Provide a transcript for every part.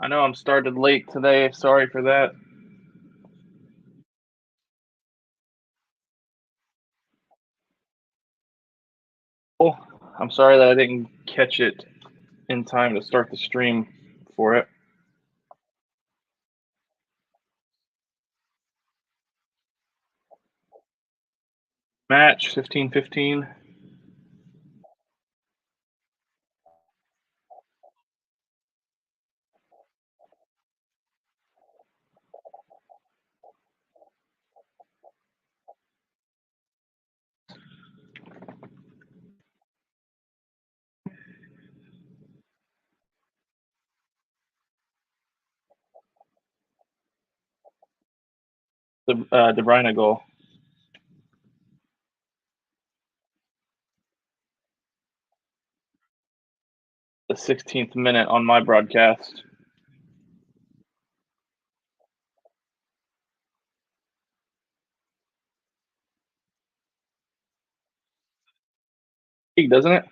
I know I'm started late today. Sorry for that. Oh, I'm sorry that I didn't catch it in time to start the stream for it. Match 15-15. The De Bruyne goal. The 16th minute on my broadcast. Doesn't it?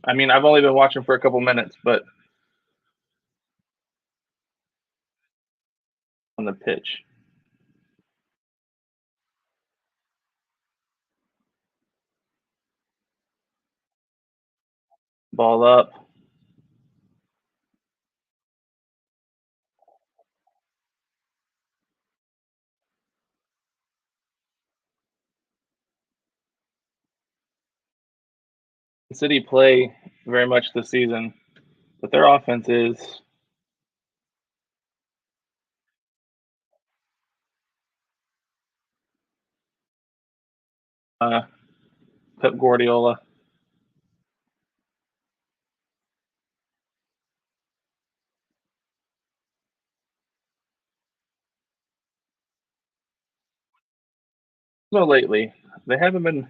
I mean, I've only been watching for a couple minutes, but on the pitch. Ball up. City play very much this season, but their offense is Pep Guardiola. No, lately they haven't been.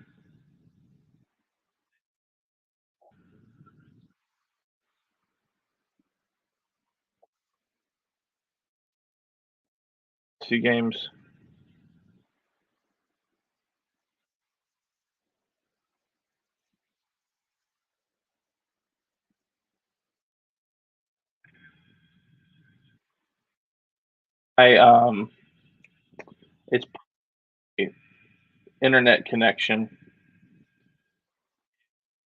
2 games. It's internet connection.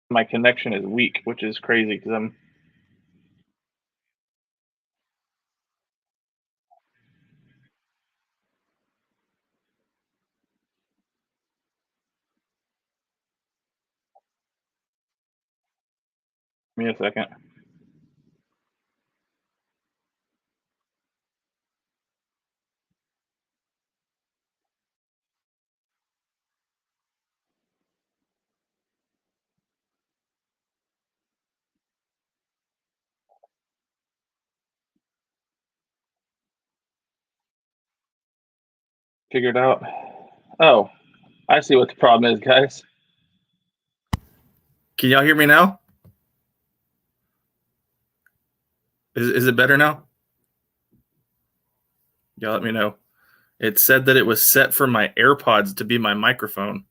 My connection is weak, which is crazy because I'm. Give me a second. Figured out. Oh, I see what the problem is, guys. Can y'all hear me now? Is it better now? Y'all let me know. It said that it was set for my AirPods to be my microphone.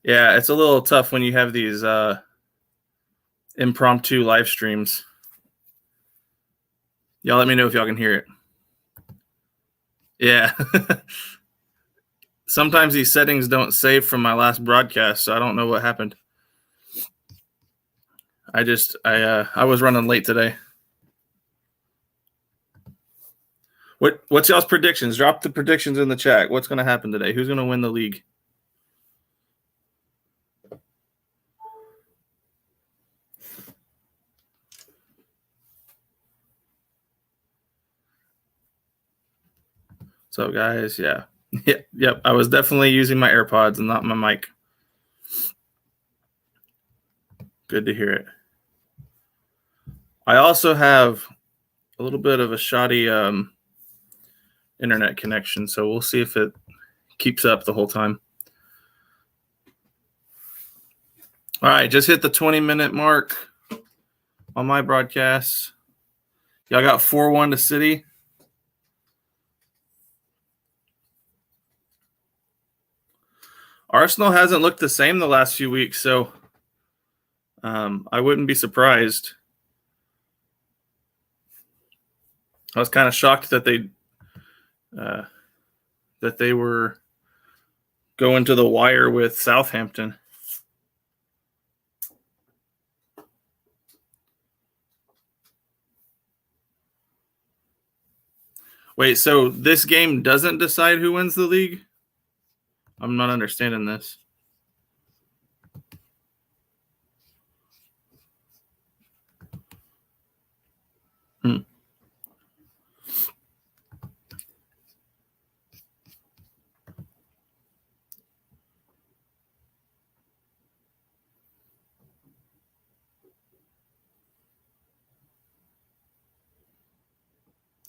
Yeah, it's a little tough when you have these impromptu live streams. Y'all let me know if y'all can hear it. Yeah. Sometimes these settings don't save from my last broadcast, so I don't know what happened. I was running late today. What's y'all's predictions? Drop the predictions in the chat. What's going to happen today? Who's going to win the league? So, guys, yeah. Yep. I was definitely using my AirPods and not my mic. Good to hear it. I also have a little bit of a shoddy internet connection, so we'll see if it keeps up the whole time. All right, just hit the 20-minute mark on my broadcast. Y'all got 4-1 to City. Arsenal hasn't looked the same the last few weeks, so I wouldn't be surprised. I was kind of shocked that they were going to the wire with Southampton. Wait, so this game doesn't decide who wins the league? I'm not understanding this.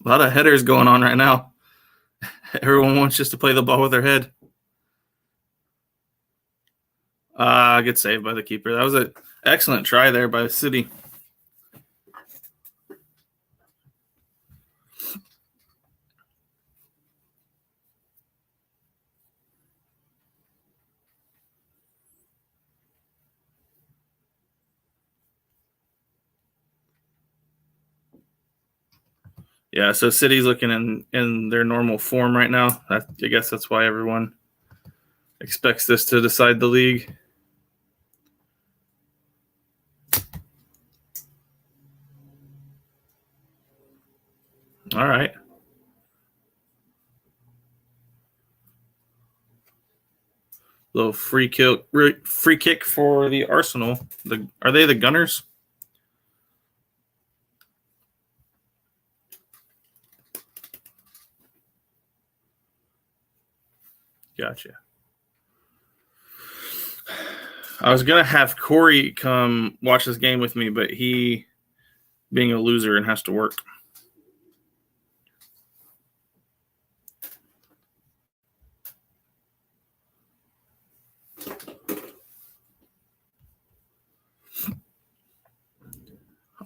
A lot of headers going on right now. Everyone wants just to play the ball with their head. Get saved by the keeper. That was an excellent try there by City. Yeah, so City's looking in their normal form right now. I guess that's why everyone expects this to decide the league. All right. Little free kick for the Arsenal. Are they the Gunners? Gotcha. I was going to have Corey come watch this game with me, but he, being a loser, and has to work.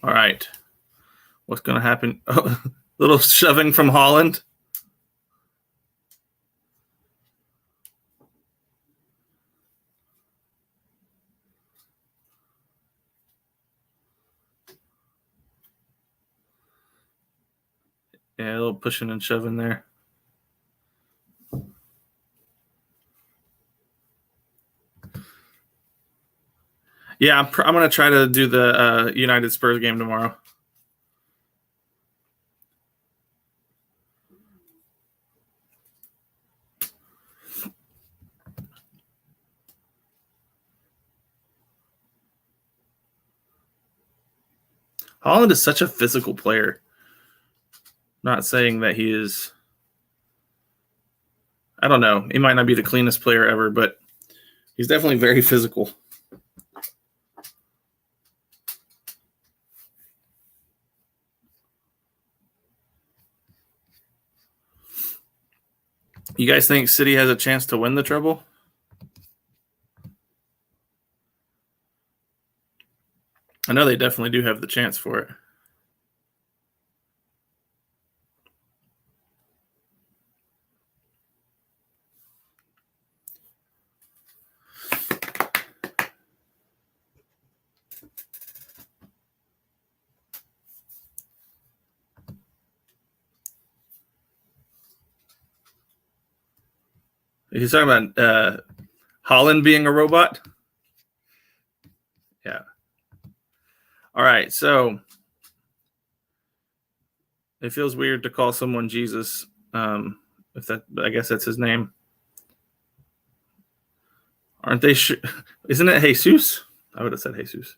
All right. What's going to happen? Oh, little shoving from Holland. Yeah, a little pushing and shoving there. Yeah, I'm going to try to do the United Spurs game tomorrow. Holland is such a physical player. Not saying that he is, I don't know, he might not be the cleanest player ever, but he's definitely very physical. You guys think City has a chance to win the treble? I know they definitely do have the chance for it. He's talking about Holland being a robot? Yeah. All right, so it feels weird to call someone Jesus. If that, I guess that's his name. Aren't they? Isn't it Jesus? I would have said Jesus.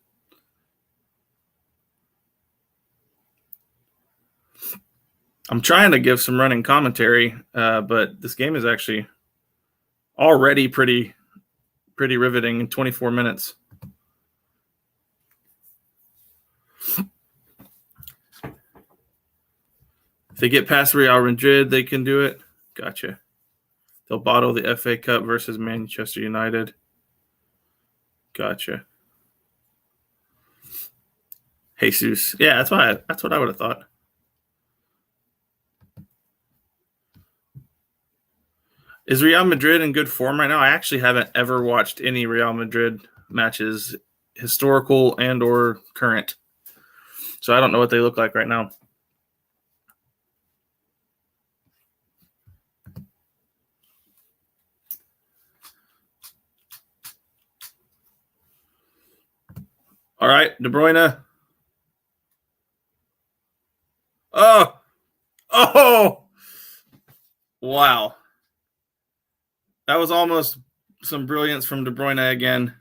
I'm trying to give some running commentary, but this game is actually already pretty riveting in 24 minutes. they get past Real Madrid, they can do it. Gotcha. They'll bottle the FA Cup versus Manchester United. Gotcha. Jesus. Yeah, that's what I would have thought. Is Real Madrid in good form right now? I actually haven't ever watched any Real Madrid matches, historical and or current. So I don't know what they look like right now. All right, De Bruyne. Oh, wow. That was almost some brilliance from De Bruyne again.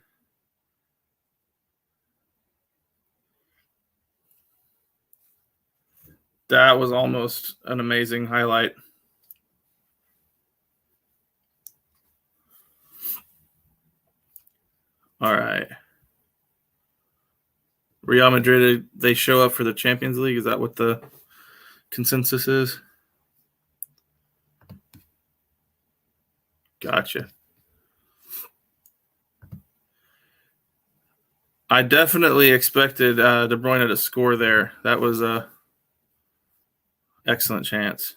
That was almost an amazing highlight. All right. Real Madrid, they show up for the Champions League. Is that what the consensus is? Gotcha. I definitely expected De Bruyne to score there. That was a excellent chance.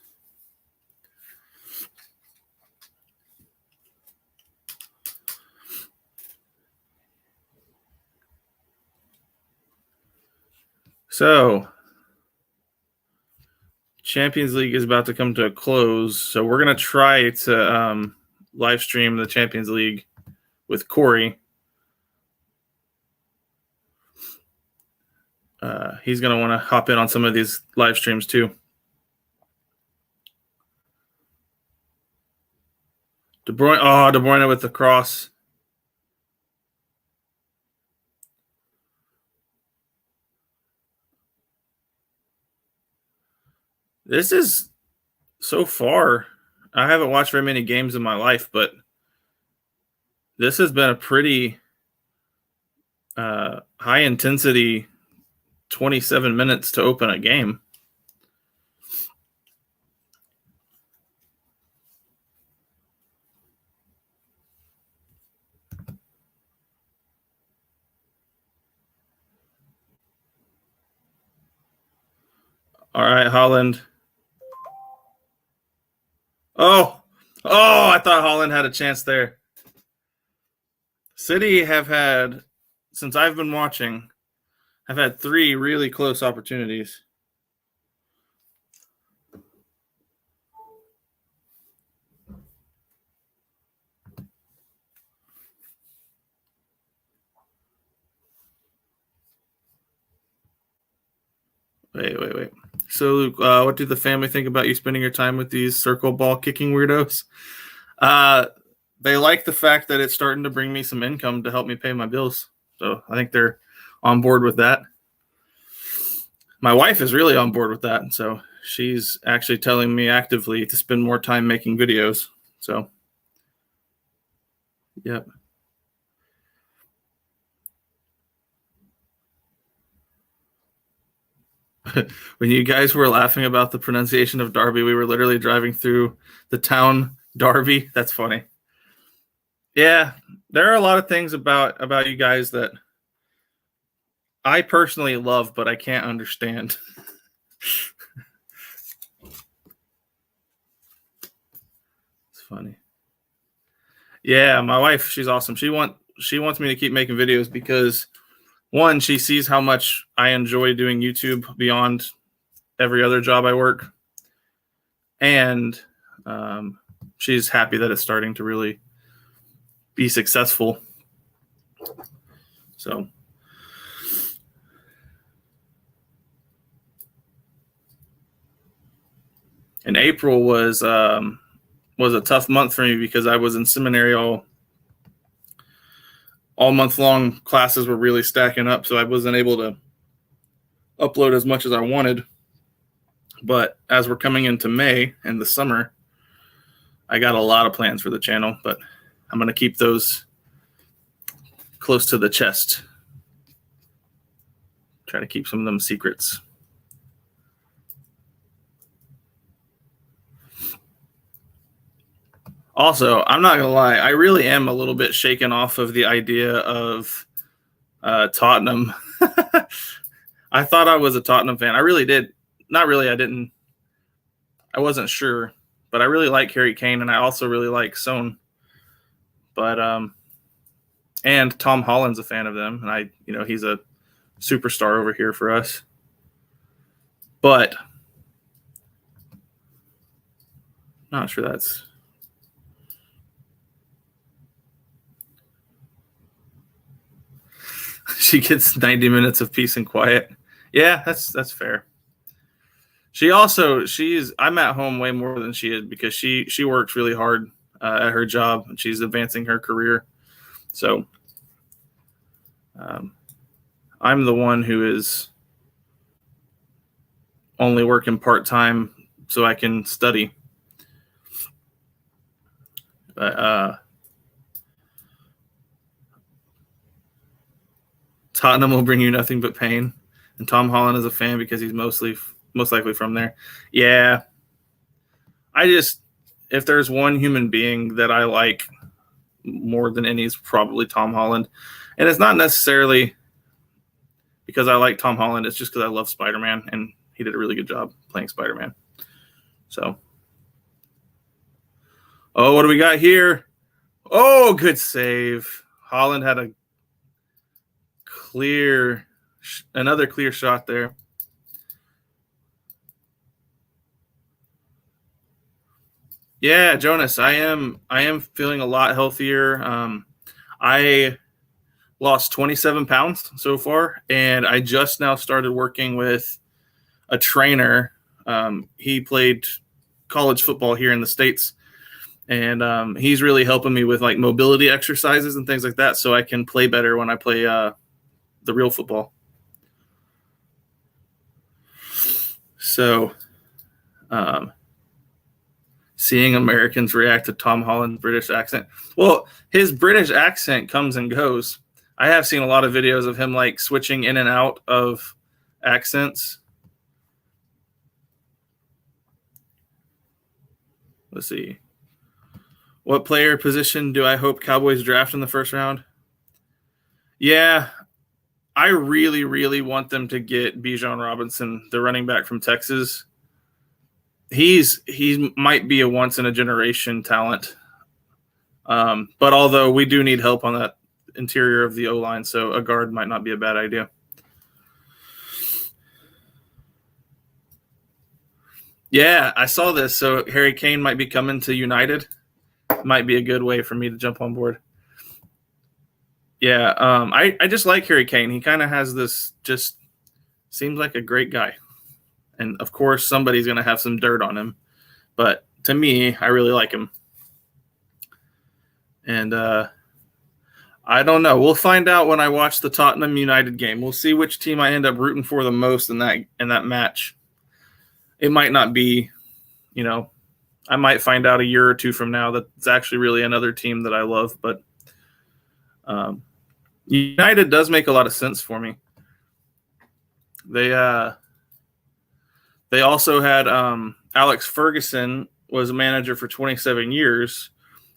So, Champions League is about to come to a close. So we're going to try to live stream the Champions League with Corey. He's going to want to hop in on some of these live streams too. De Bruyne with the cross. This is so far. I haven't watched very many games in my life, but this has been a pretty high intensity 27 minutes to open a game. All right, Holland. Oh, I thought Holland had a chance there. City have had, since I've been watching, have had 3 really close opportunities. Wait. So, Luke, what did the family think about you spending your time with these circle ball kicking weirdos? They like the fact that it's starting to bring me some income to help me pay my bills. So I think they're on board with that. My wife is really on board with that. So she's actually telling me actively to spend more time making videos. So, yep. When you guys were laughing about the pronunciation of Derby, we were literally driving through the town Derby. That's funny. Yeah, there are a lot of things about you guys that I personally love, but I can't understand. It's funny. Yeah, my wife, she's awesome. She wants me to keep making videos because, one, she sees how much I enjoy doing YouTube beyond every other job I work, and she's happy that it's starting to really be successful. So, and April was a tough month for me because I was in seminary all month long. Classes were really stacking up, so I wasn't able to upload as much as I wanted. But as we're coming into May and the summer, I got a lot of plans for the channel, but I'm going to keep those close to the chest. Try to keep some of them secrets. Also, I'm not gonna lie, I really am a little bit shaken off of the idea of Tottenham. I thought I was a Tottenham fan. I really did. Not really. I didn't. I wasn't sure, but I really like Harry Kane, and I also really like Son. But and Tom Holland's a fan of them, and he's a superstar over here for us. But not sure that's. She gets 90 minutes of peace and quiet. Yeah, that's fair. I'm at home way more than she is because she works really hard at her job and she's advancing her career. So I'm the one who is only working part-time so I can study. But Tottenham will bring you nothing but pain, and Tom Holland is a fan because he's most likely from there. Yeah, if there's one human being that I like more than any, is probably Tom Holland, and it's not necessarily because I like Tom Holland. It's just because I love Spider-Man, and he did a really good job playing Spider-Man. So, what do we got here? Oh, good save. Holland had another clear shot there. Yeah, Jonas, I am feeling a lot healthier. I lost 27 pounds so far, and I just now started working with a trainer. He played college football here in the States, and he's really helping me with like mobility exercises and things like that so I can play better when I play the real football. So seeing Americans react to Tom Holland's British accent. Well, his British accent comes and goes. I have seen a lot of videos of him like switching in and out of accents. Let's see. What player position do I hope Cowboys draft in the first round? Yeah, I really, really want them to get Bijan Robinson, the running back from Texas. He might be a once in a generation talent. But although we do need help on that interior of the O-line, so a guard might not be a bad idea. Yeah, I saw this. So Harry Kane might be coming to United. Might be a good way for me to jump on board. Yeah, I just like Harry Kane. He kind of has this, just seems like a great guy. And of course, somebody's going to have some dirt on him. But to me, I really like him. And I don't know. We'll find out when I watch the Tottenham United game. We'll see which team I end up rooting for the most in that match. It might not be, I might find out a year or two from now that it's actually really another team that I love. But United does make a lot of sense for me. They also had Alex Ferguson was a manager for 27 years.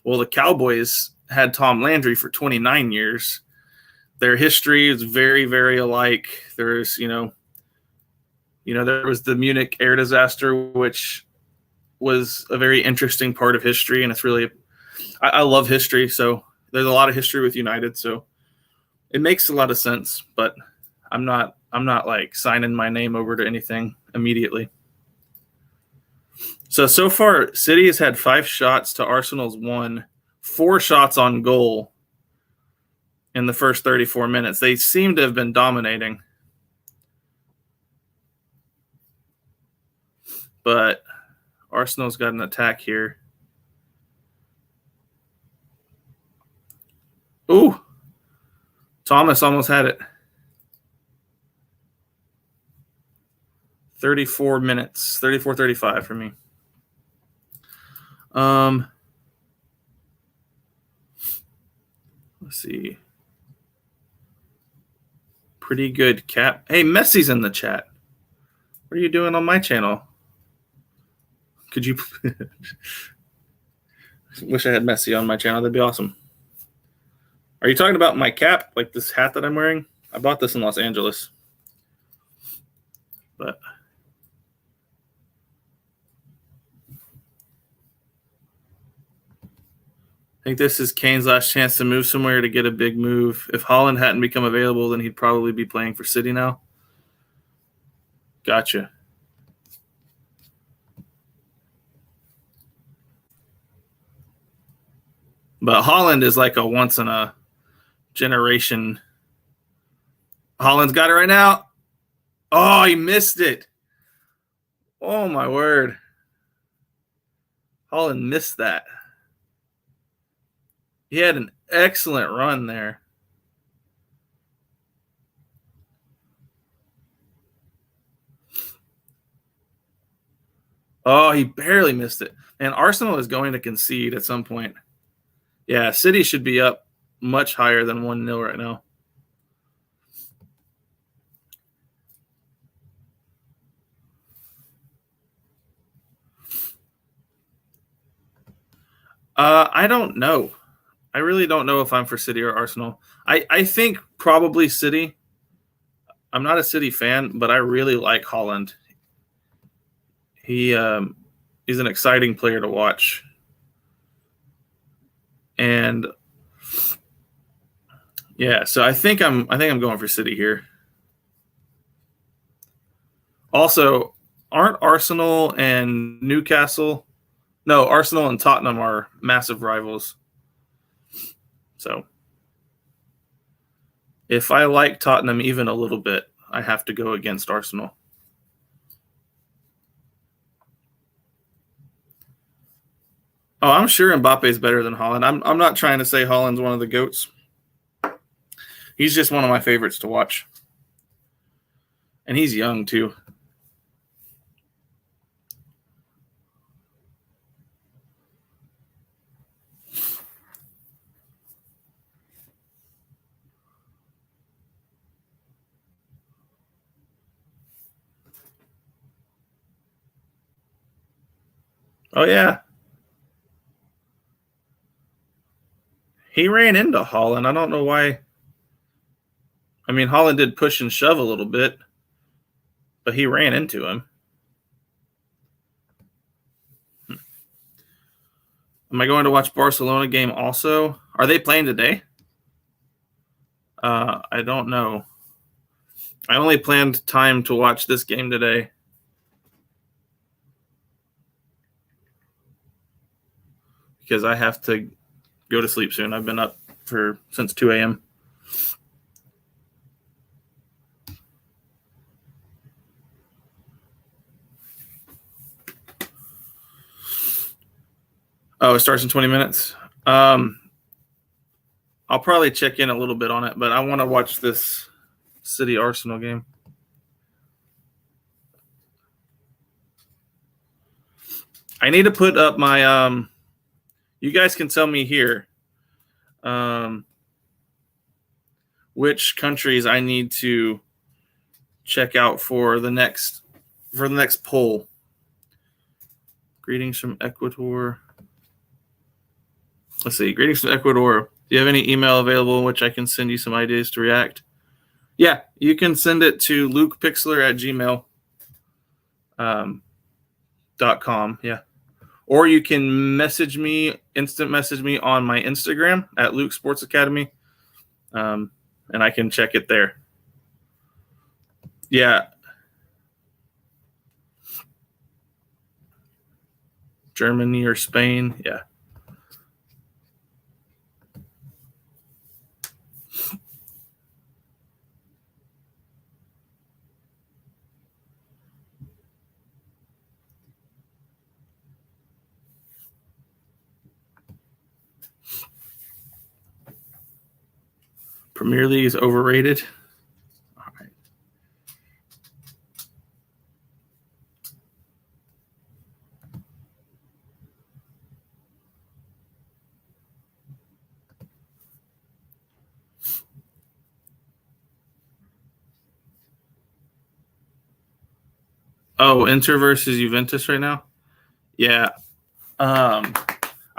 Well, the Cowboys had Tom Landry for 29 years. Their history is very, very alike. There's, there was the Munich air disaster, which was a very interesting part of history, and it's really, I love history, so there's a lot of history with United, so it makes a lot of sense. But I'm not like signing my name over to anything immediately. So far, City has had 5 shots to Arsenal's 1, 4 shots on goal in the first 34 minutes. They seem to have been dominating. But Arsenal's got an attack here. Ooh, Thomas almost had it. 34 minutes, 34-35 for me. Let's see. Pretty good cap. Hey, Messi's in the chat. What are you doing on my channel? Could you? Wish I had Messi on my channel. That'd be awesome. Are you talking about my cap, like this hat that I'm wearing? I bought this in Los Angeles. But I think this is Kane's last chance to move somewhere to get a big move. If Haaland hadn't become available, then he'd probably be playing for City now. Gotcha. But Haaland is like a once in a generation. Haaland's got it right now. Oh, he missed it. Oh, my word. Haaland missed that. He had an excellent run there. Oh, he barely missed it. And Arsenal is going to concede at some point. Yeah, City should be up much higher than 1-0 right now. I don't know. I really don't know if I'm for City or Arsenal. I think probably City. I'm not a City fan, but I really like Haaland. He's an exciting player to watch. And yeah, so I think I'm going for City here. Also, aren't Arsenal and Newcastle? No, Arsenal and Tottenham are massive rivals. So if I like Tottenham even a little bit, I have to go against Arsenal. Oh, I'm sure Mbappe's better than Haaland. I'm not trying to say Haaland's one of the GOATs. He's just one of my favorites to watch. And he's young, too. Oh, yeah. He ran into Haaland. I don't know why. I mean, Haaland did push and shove a little bit, but he ran into him. Am I going to watch Barcelona game also? Are they playing today? I don't know. I only planned time to watch this game today. Because I have to go to sleep soon. I've been up since 2 a.m. Oh, it starts in 20 minutes. I'll probably check in a little bit on it, but I want to watch this City Arsenal game. I need to put up my you guys can tell me here which countries I need to check out for the next poll. Greetings from Ecuador. Let's see. Greetings from Ecuador. Do you have any email available in which I can send you some ideas to react? Yeah, you can send it to lukepixler@gmail.com. Yeah. Or you can instant message me on my Instagram at Luke Sports Academy, and I can check it there. Yeah. Germany or Spain. Yeah. Premier League is overrated. All right. Oh, Inter versus Juventus right now? Yeah.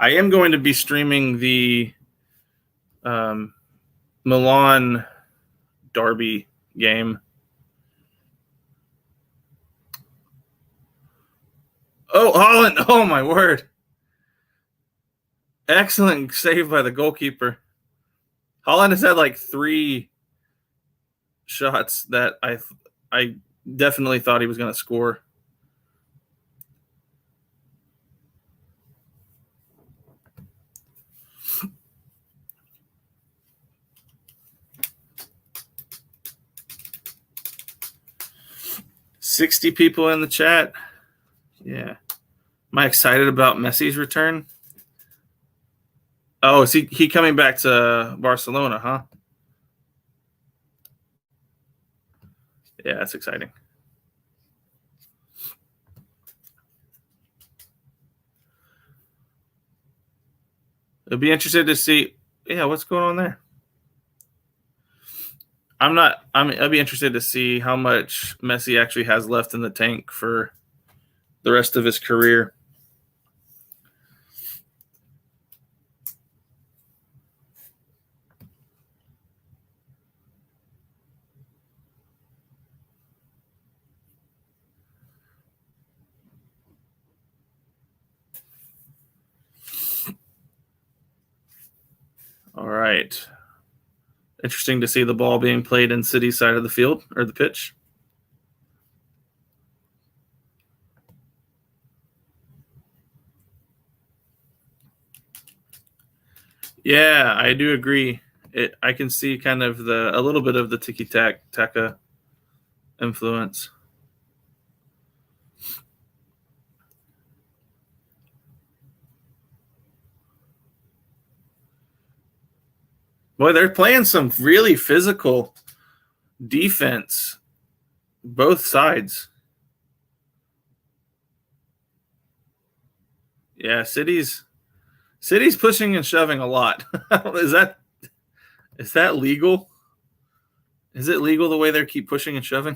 I am going to be streaming the Milan Derby game. Oh, Holland! Oh my word! Excellent save by the goalkeeper. Holland has had like 3 shots that I definitely thought he was going to score. $60 people in the chat. Yeah. Am I excited about Messi's return? Oh, is he coming back to Barcelona, huh? Yeah, that's exciting. I'll be interested to see. Yeah, what's going on there? I'll be interested to see how much Messi actually has left in the tank for the rest of his career. All right. Interesting to see the ball being played in City's side of the field or the pitch. Yeah, I do agree. I can see kind of a little bit of the tiki-taka influence. Boy, they're playing some really physical defense, both sides. Yeah, City's pushing and shoving a lot. Is that legal? Is it legal the way they keep pushing and shoving?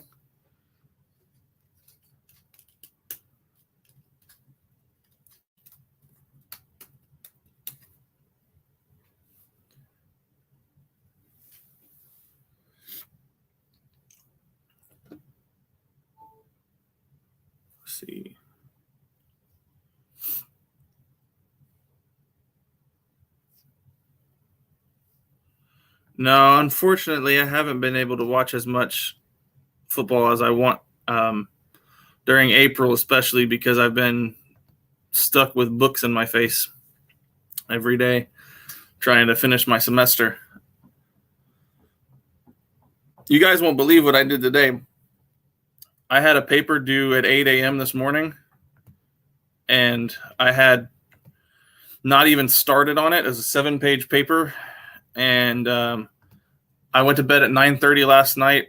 Let's see. No, unfortunately, I haven't been able to watch as much football as I want during April, especially because I've been stuck with books in my face every day trying to finish my semester. You guys won't believe what I did today. I had a paper due at 8 a.m. this morning, and I had not even started on it as a 7-page paper. And I went to bed at 9:30 last night,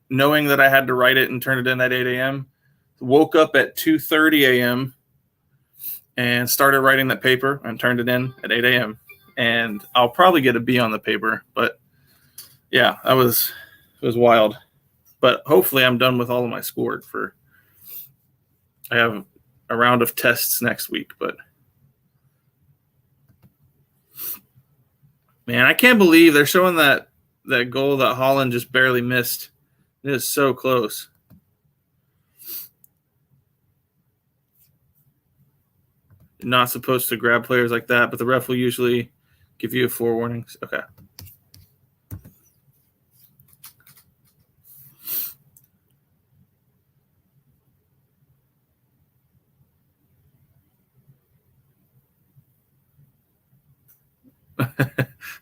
knowing that I had to write it and turn it in at 8 a.m. Woke up at 2:30 a.m. and started writing that paper and turned it in at 8 a.m. And I'll probably get a B on the paper, but yeah, it was wild. But hopefully I'm done with all of my schoolwork I have a round of tests next week, but man, I can't believe they're showing that goal that Holland just barely missed. It is so close. You're not supposed to grab players like that, but the ref will usually give you 4 warnings. Okay.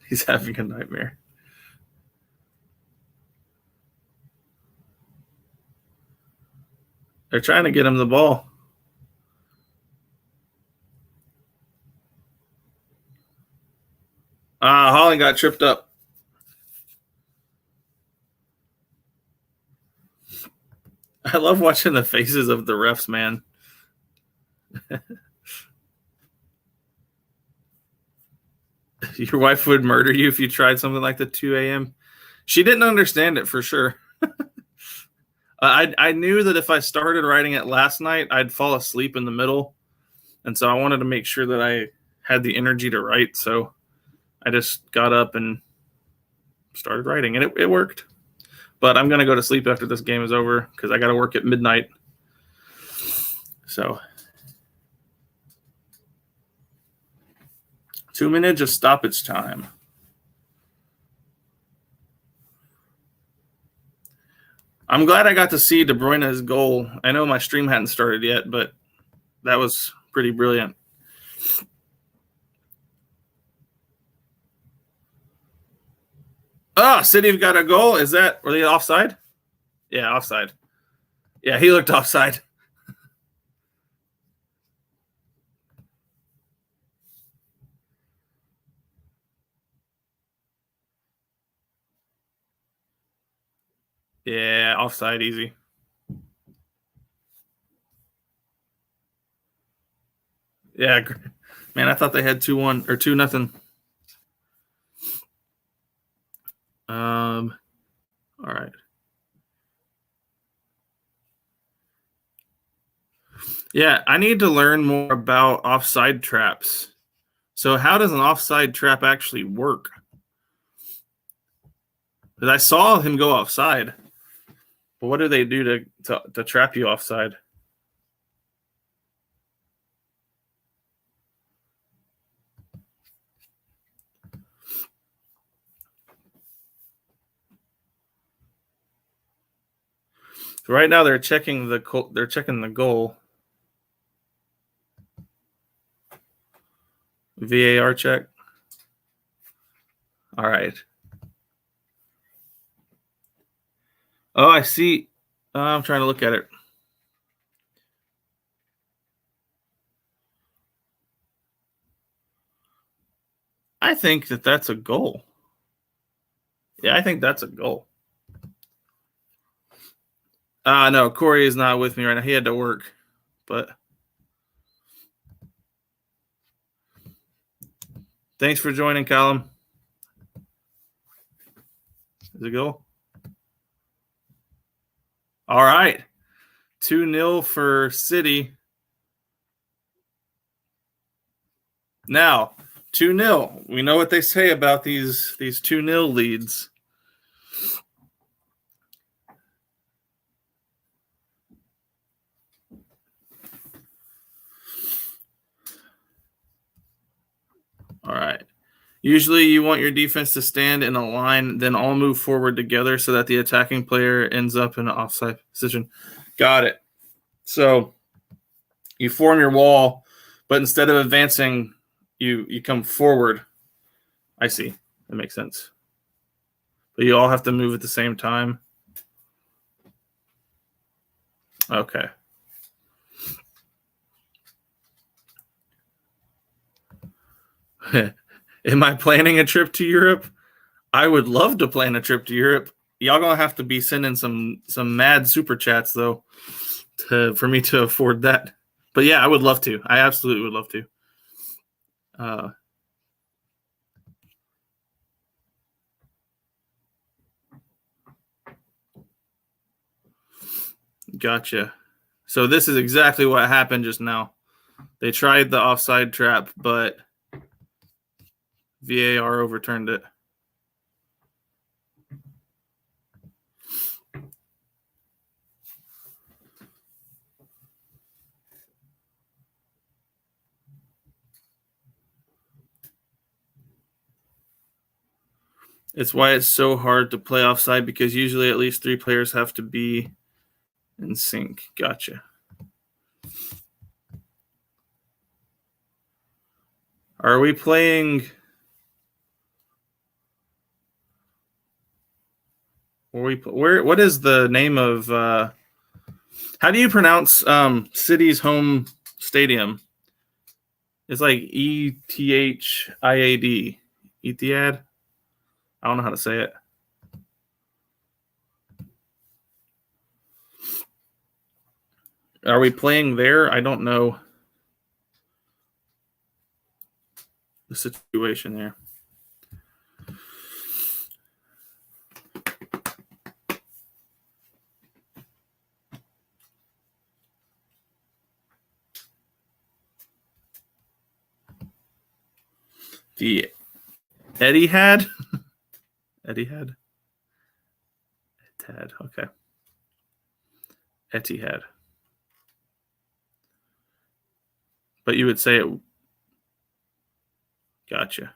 He's having a nightmare. They're trying to get him the ball. Holland got tripped up. I love watching the faces of the refs, man. Your wife would murder you if you tried something like the 2 a.m. She didn't understand it for sure. I knew that if I started writing it last night, I'd fall asleep in the middle. And so I wanted to make sure that I had the energy to write, so I just got up and started writing, and it worked. But I'm gonna go to sleep after this game is over because I got to work at midnight. So 2 minutes of stoppage time. I'm glad I got to see De Bruyne's goal. I know my stream hadn't started yet, but that was pretty brilliant. City got a goal. Were they offside? Yeah, offside. Yeah, he looked offside. Yeah, offside easy. Yeah, man, I thought they had 2-1 or 2-0. All right. Yeah, I need to learn more about offside traps. So, how does an offside trap actually work? Because I saw him go offside, but what do they do to trap you offside? So right now they're checking the goal. VAR check. All right. Oh, I see. I'm trying to look at it. I think that's a goal. Yeah, I think that's a goal. No, Corey is not with me right now. He had to work, but thanks for joining, Callum. Is it a goal? All right. 2-0 for City. Now, 2-0. We know what they say about these 2-0 leads. All right. Usually you want your defense to stand in a line, then all move forward together so that the attacking player ends up in an offside position. Got it. So you form your wall, but instead of advancing, you come forward. I see. That makes sense. But you all have to move at the same time. Okay. Am I planning a trip to Europe? I would love to plan a trip to Europe. Y'all gonna have to be sending some mad super chats though, for me to afford that. But yeah, I would love to. I absolutely would love to. Gotcha. So this is exactly what happened just now. They tried the offside trap, but VAR overturned it. It's why it's so hard to play offside because usually at least 3 players have to be in sync. Gotcha. Are we playing? What is the name of? How do you pronounce City's home stadium? It's like Ethiad. Ethiad. I don't know how to say it. Are we playing there? I don't know the situation there. The Etihad? Etihad? Etihad, okay. Etihad. But you would say it. Gotcha.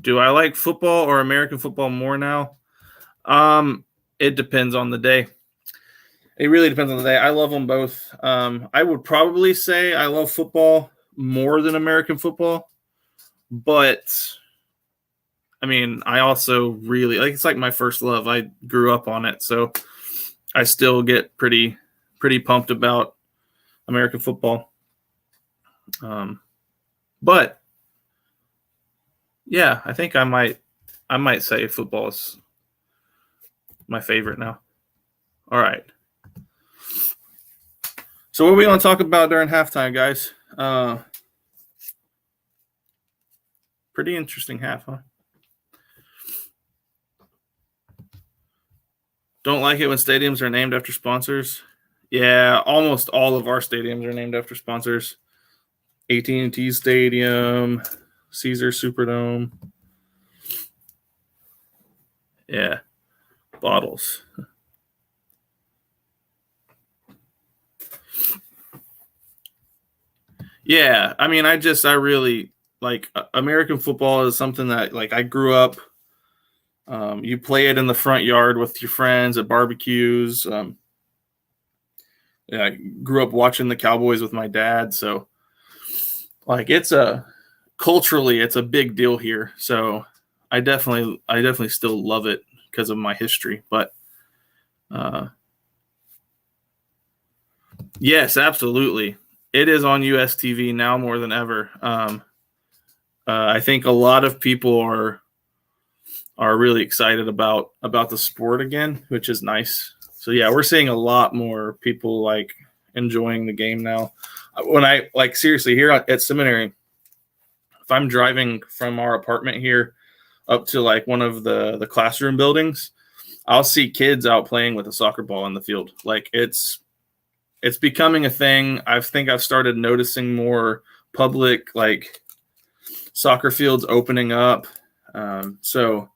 Do I like football or American football more now? It depends on the day. It really depends on the day. I love them both. I would probably say I love football more than American football, but I mean, I also really like, it's like my first love. I grew up on it, so I still get pretty pumped about American football. But yeah, I think I might say football is my favorite now. All right. So what are we going to talk about during halftime, guys? Pretty interesting half, huh? Don't like it when stadiums are named after sponsors. Yeah, almost all of our stadiums are named after sponsors. AT&T Stadium, Caesar Superdome. Yeah, bottles. Yeah, I mean, I really like American football is something that like I grew up. You play it in the front yard with your friends at barbecues. Yeah, I grew up watching the Cowboys with my dad, so like culturally it's a big deal here. So I definitely still love it because of my history. But yes, absolutely, it is on US TV now more than ever. I think a lot of people are really excited about the sport again, which is nice. So yeah, we're seeing a lot more people like enjoying the game now. When I like seriously here at seminary, if I'm driving from our apartment here up to like one of the classroom buildings, I'll see kids out playing with a soccer ball in the field. Like it's becoming a thing. I think I've started noticing more public like soccer fields opening up. So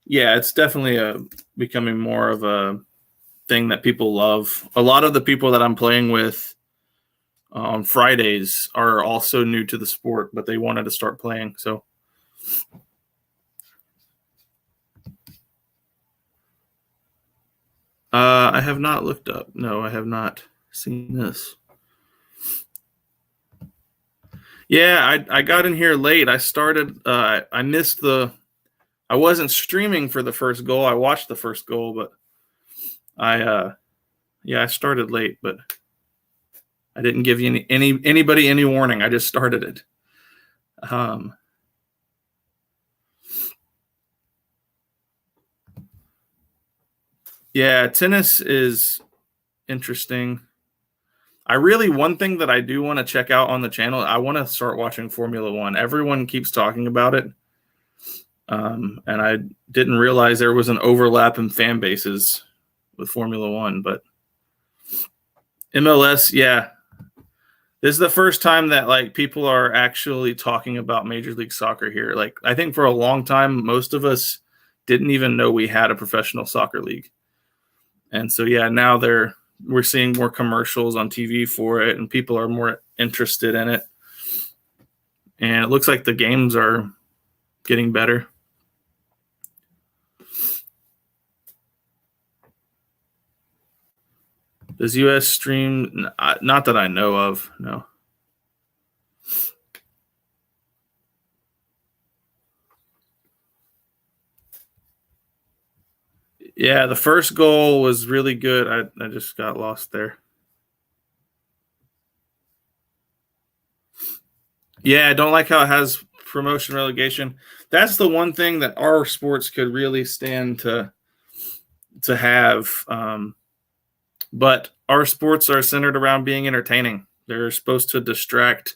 yeah, it's definitely becoming more of a thing that people love. A lot of the people that I'm playing with on Fridays are also new to the sport, but they wanted to start playing. So I have not looked up. No, I have not seen this. Yeah, I got in here late. I started. I missed the. I wasn't streaming for the first goal. I watched the first goal, but I started late, but I didn't give you anybody any warning. I just started it. Yeah, tennis is interesting. One thing that I do want to check out on the channel, I want to start watching Formula One. Everyone keeps talking about it. And I didn't realize there was an overlap in fan bases with Formula One, but MLS, yeah. This is the first time that like people are actually talking about Major League Soccer here. Like I think for a long time, most of us didn't even know we had a professional soccer league. And so yeah, now we're seeing more commercials on TV for it, and people are more interested in it. And it looks like the games are getting better. Does US stream? Not that I know of, no. Yeah, the first goal was really good. I just got lost there. Yeah, I don't like how it has promotion relegation. That's the one thing that our sports could really stand to have. But our sports are centered around being entertaining. They're supposed to distract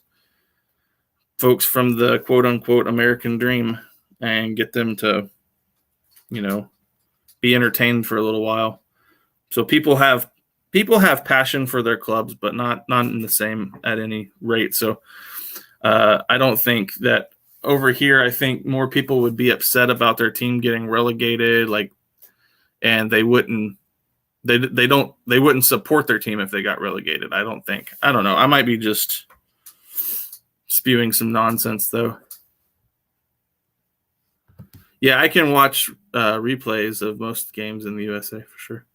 folks from the quote unquote American dream and get them to, be entertained for a little while. So people have people have passion for their clubs, but not in the same at any rate. So I don't think that over here. I think more people would be upset about their team getting relegated, and they wouldn't support their team if they got relegated. I don't think. I don't know. I might be just spewing some nonsense though. Yeah, I can watch replays of most games in the USA for sure.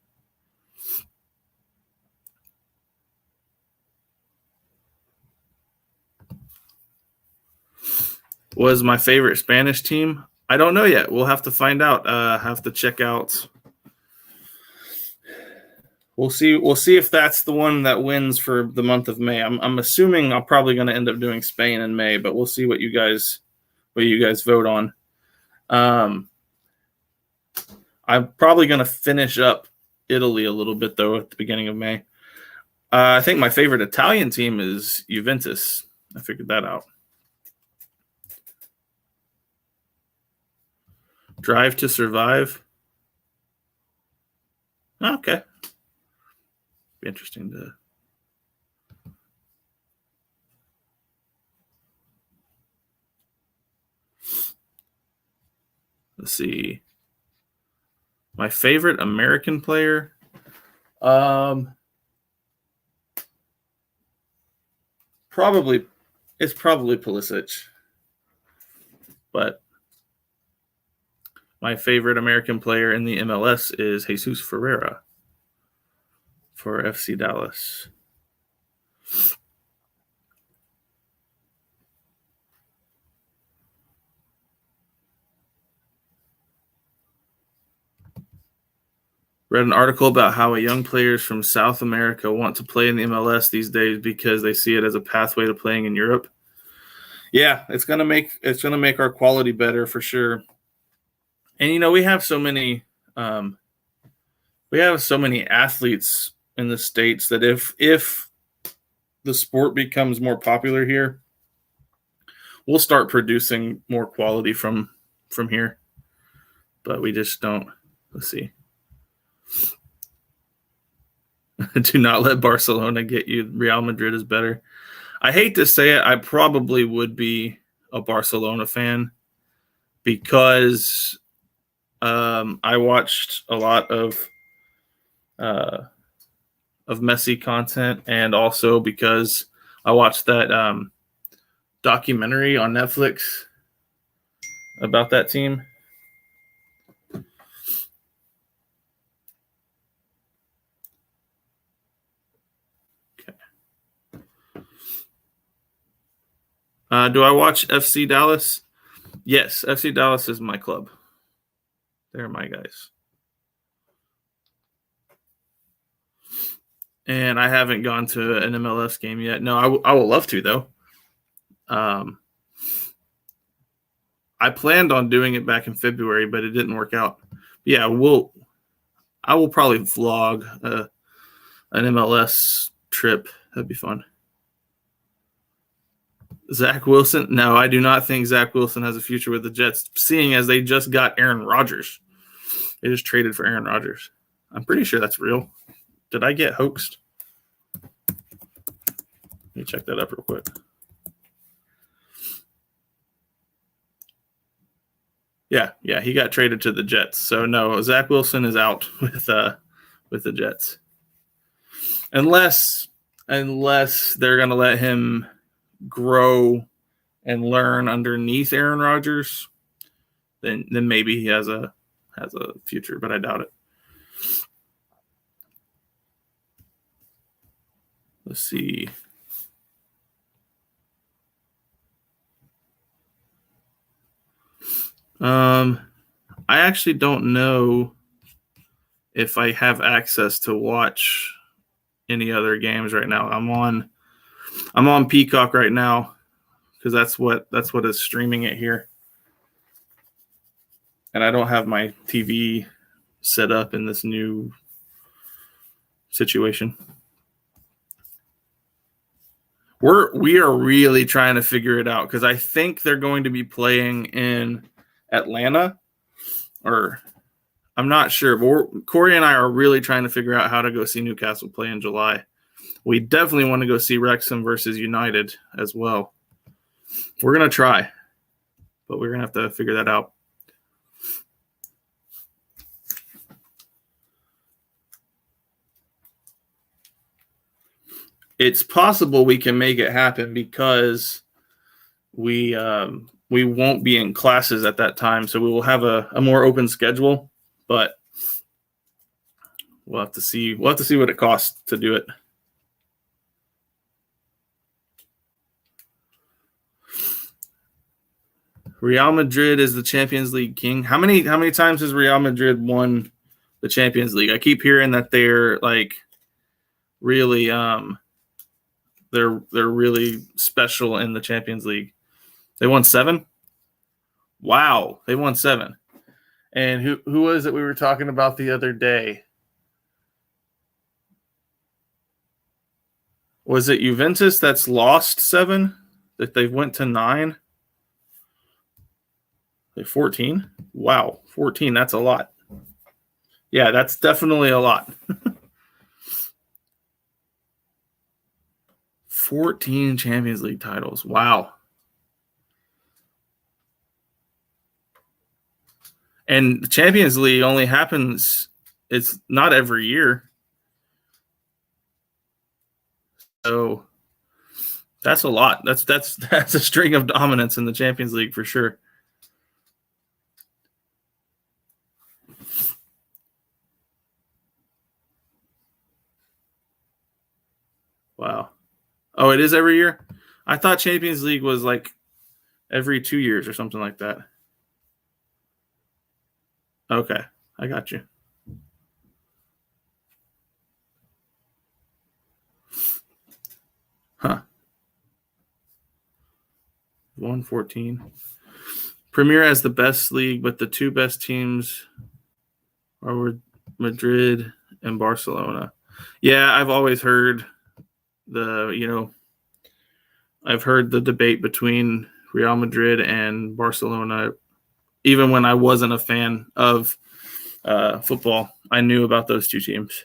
Was my favorite Spanish team? I don't know yet. We'll have to find out. Have to check out. We'll see. We'll see if that's the one that wins for the month of May. I'm assuming I'm probably going to end up doing Spain in May, but we'll see what you guys vote on. I'm probably going to finish up Italy a little bit though at the beginning of May. I think my favorite Italian team is Juventus. I figured that out. Drive to Survive. Okay. Be interesting to. Let's see. My favorite American player. Probably Pulisic. But my favorite American player in the MLS is Jesus Ferreira for FC Dallas. Read an article about how young players from South America want to play in the MLS these days because they see it as a pathway to playing in Europe. Yeah, it's gonna make our quality better for sure. And we have so many athletes in the States that if the sport becomes more popular here, we'll start producing more quality from here. But we just don't. Let's see. Do not let Barcelona get you. Real Madrid is better. I hate to say it. I probably would be a Barcelona fan because I watched a lot of Messi content, and also because I watched that documentary on Netflix about that team. Do I watch FC Dallas? Yes, FC Dallas is my club. They're my guys. And I haven't gone to an MLS game yet. No, I will love to, though. I planned on doing it back in February, but it didn't work out. Yeah, I will probably vlog an MLS trip. That'd be fun. Zach Wilson? No, I do not think Zach Wilson has a future with the Jets, seeing as they just got Aaron Rodgers. They just traded for Aaron Rodgers. I'm pretty sure that's real. Did I get hoaxed? Let me check that up real quick. Yeah, he got traded to the Jets. So no, Zach Wilson is out with the Jets. Unless they're going to let him grow and learn underneath Aaron Rodgers, then maybe he has a future, but I doubt it. Let's see. I actually don't know if I have access to watch any other games right now. I'm on Peacock right now because that's what is streaming it here. And I don't have my TV set up in this new situation. We are really trying to figure it out because I think they're going to be playing in Atlanta, or I'm not sure, but Corey and I are really trying to figure out how to go see Newcastle play in July. We definitely want to go see Wrexham versus United as well. We're going to try, but we're going to have to figure that out. It's possible we can make it happen because we won't be in classes at that time, so we will have a more open schedule. But we'll have to see. We'll have to see what it costs to do it. Real Madrid is the Champions League king. How many times has Real Madrid won the Champions League? I keep hearing that they're like really they're really special in the Champions League. They won 7? Wow, they won 7. And who was it we were talking about the other day? Was it Juventus that's lost 7? That they went to 9? 14? Wow, 14, that's a lot. Yeah, that's definitely a lot. 14 Champions League titles. Wow. And the Champions League only happens, it's not every year. So that's a lot. That's a string of dominance in the Champions League for sure. Wow. Oh, it is every year? I thought Champions League was like every 2 years or something like that. Okay, I got you. Huh. 114. Premier has the best league, but the 2 best teams are Madrid and Barcelona. Yeah, I've always heard I've heard the debate between Real Madrid and Barcelona. Even when I wasn't a fan of football, I knew about those 2 teams.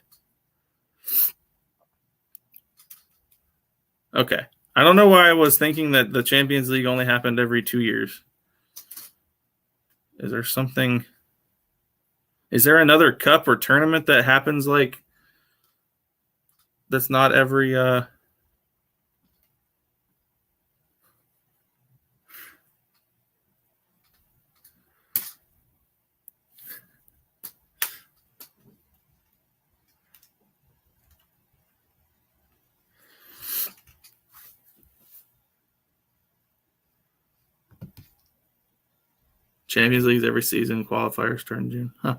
Okay. I don't know why I was thinking that the Champions League only happened every 2 years. Is there something? Is there another cup or tournament that happens like that's not every Champions Leagues every season, qualifiers start in June? Huh.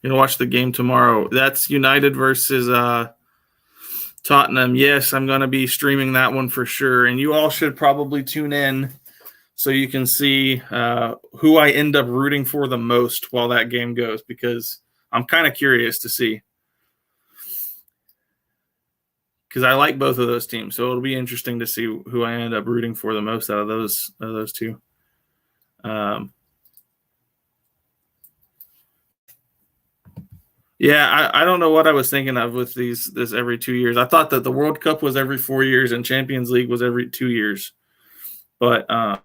You're gonna watch the game tomorrow. That's United versus Tottenham. Yes, I'm gonna be streaming that one for sure. And you all should probably tune in so you can see who I end up rooting for the most while that game goes, because I'm kind of curious to see. Because I like both of those teams, so it'll be interesting to see who I end up rooting for the most out of those 2. Yeah, I don't know what I was thinking of with this every 2 years. I thought that the World Cup was every 4 years and Champions League was every 2 years, but I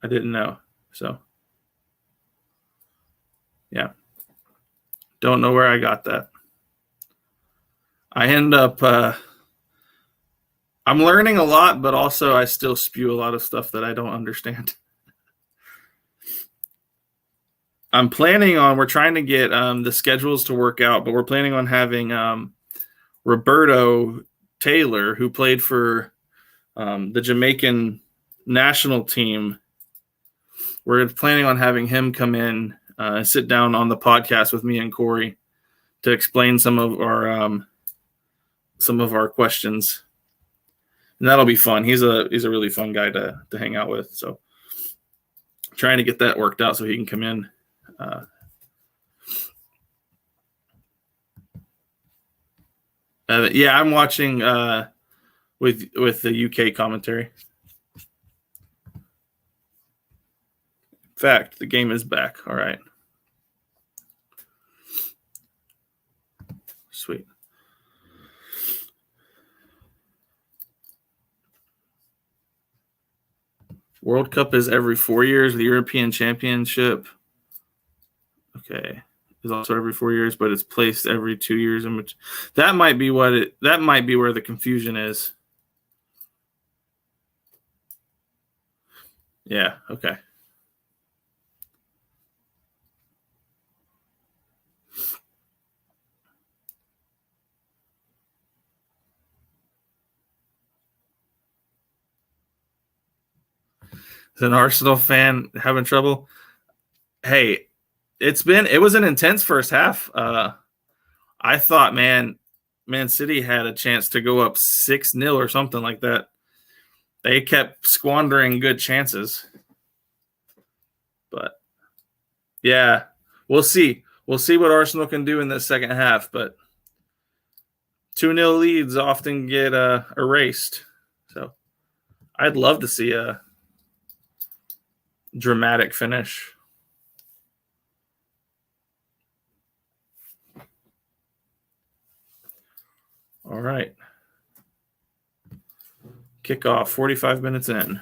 didn't know. So, yeah, don't know where I got that. I end up I'm learning a lot, but also I still spew a lot of stuff that I don't understand. We're trying to get the schedules to work out, but we're planning on having Roberto Taylor, who played for the Jamaican national team. We're planning on having him come in and sit down on the podcast with me and Corey to explain some of our questions. And that'll be fun. He's a really fun guy to hang out with. So trying to get that worked out so he can come in. Yeah, I'm watching with the UK commentary. fact, the game is back. All right. Sweet. World Cup is every 4 years. The European Championship, okay, is also every 4 years, but it's placed every 2 years. That might be that might be where the confusion is. Yeah. Okay. Is an Arsenal fan having trouble? Hey, it was an intense first half. I thought, Man City had a chance to go up 6-0 or something like that. They kept squandering good chances. But yeah, we'll see. We'll see what Arsenal can do in the second half, but 2-0 leads often get erased. So I'd love to see a dramatic finish. All right. Kickoff, 45 minutes in.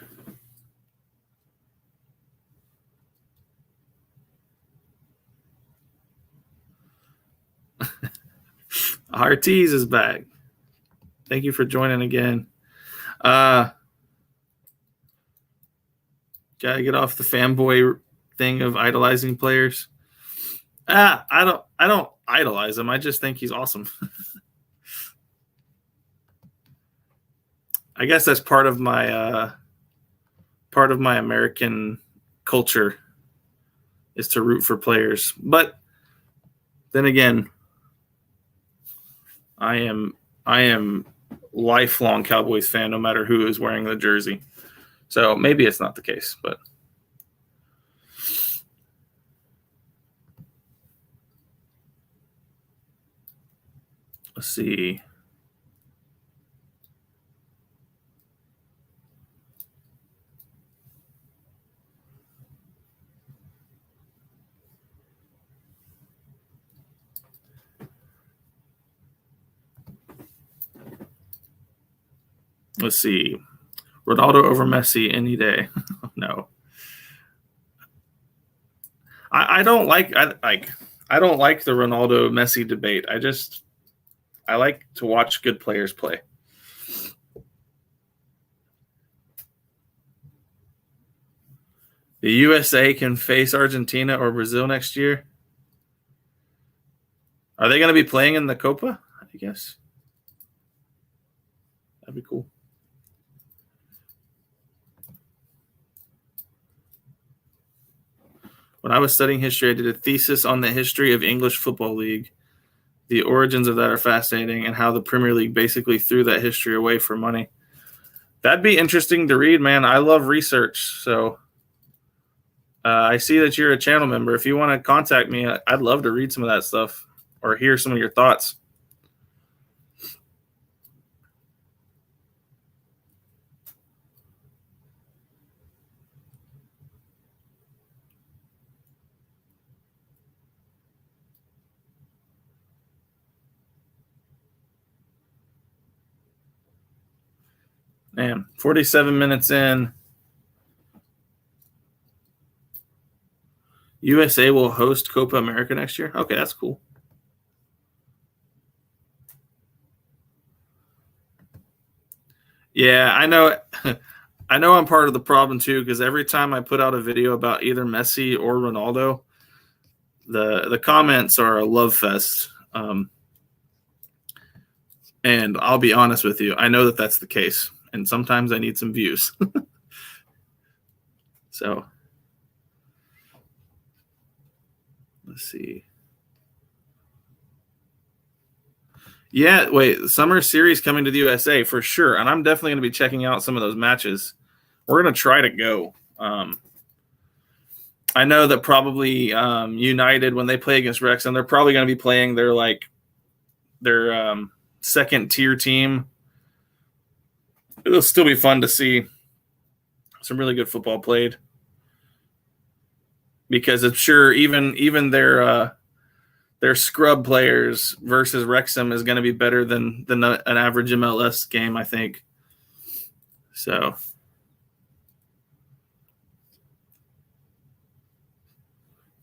Artiz is back. Thank you for joining again. Gotta get off the fanboy thing of idolizing players. I don't idolize him. I just think he's awesome. I guess that's part of my American culture is to root for players. But then again, I am lifelong Cowboys fan, no matter who is wearing the jersey. So maybe it's not the case, but let's see. Let's see. Ronaldo over Messi any day. No. I don't like the Ronaldo Messi debate. I like to watch good players play. The USA can face Argentina or Brazil next year. Are they going to be playing in the Copa? I guess. That'd be cool. When I was studying history, I did a thesis on the history of English Football League. The origins of that are fascinating, and how the Premier League basically threw that history away for money. That'd be interesting to read, man. I love research, so I see that you're a channel member. If you want to contact me, I'd love to read some of that stuff or hear some of your thoughts. Man, 47 minutes in. USA will host Copa America next year. Okay, that's cool. Yeah, I know. I know I'm part of the problem too, because every time I put out a video about either Messi or Ronaldo, the comments are a love fest. And I'll be honest with you, I know that that's the case, and sometimes I need some views. So let's see. Yeah, wait, summer series coming to the USA for sure, and I'm definitely going to be checking out some of those matches. We're going to try to go. I know that probably United, when they play against Wrexham, they're probably going to be playing their second tier team. It'll still be fun to see some really good football played. because I'm sure even their scrub players versus Wrexham is going to be better than an average MLS game, I think. So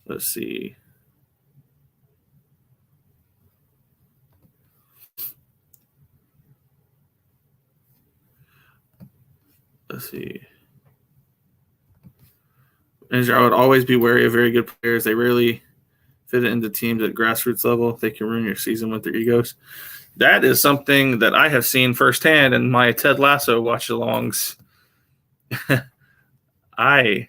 let's see. Let's see. I would always be wary of very good players. They rarely fit into teams at grassroots level. They can ruin your season with their egos. That is something that I have seen firsthand in my Ted Lasso watch-alongs. I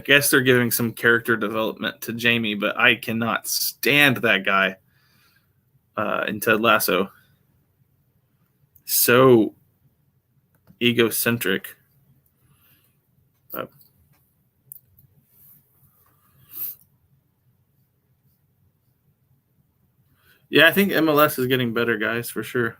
guess they're giving some character development to Jamie, but I cannot stand that guy in Ted Lasso. So egocentric. Yeah, I think MLS is getting better, guys, for sure.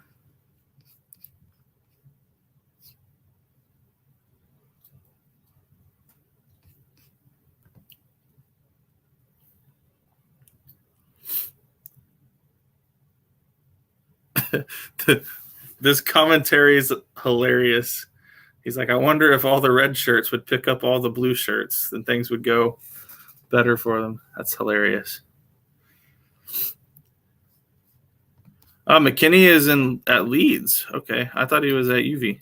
This commentary is hilarious. He's like, I wonder if all the red shirts would pick up all the blue shirts, then things would go better for them. That's hilarious. McKinney is at Leeds. Okay, I thought he was at UV.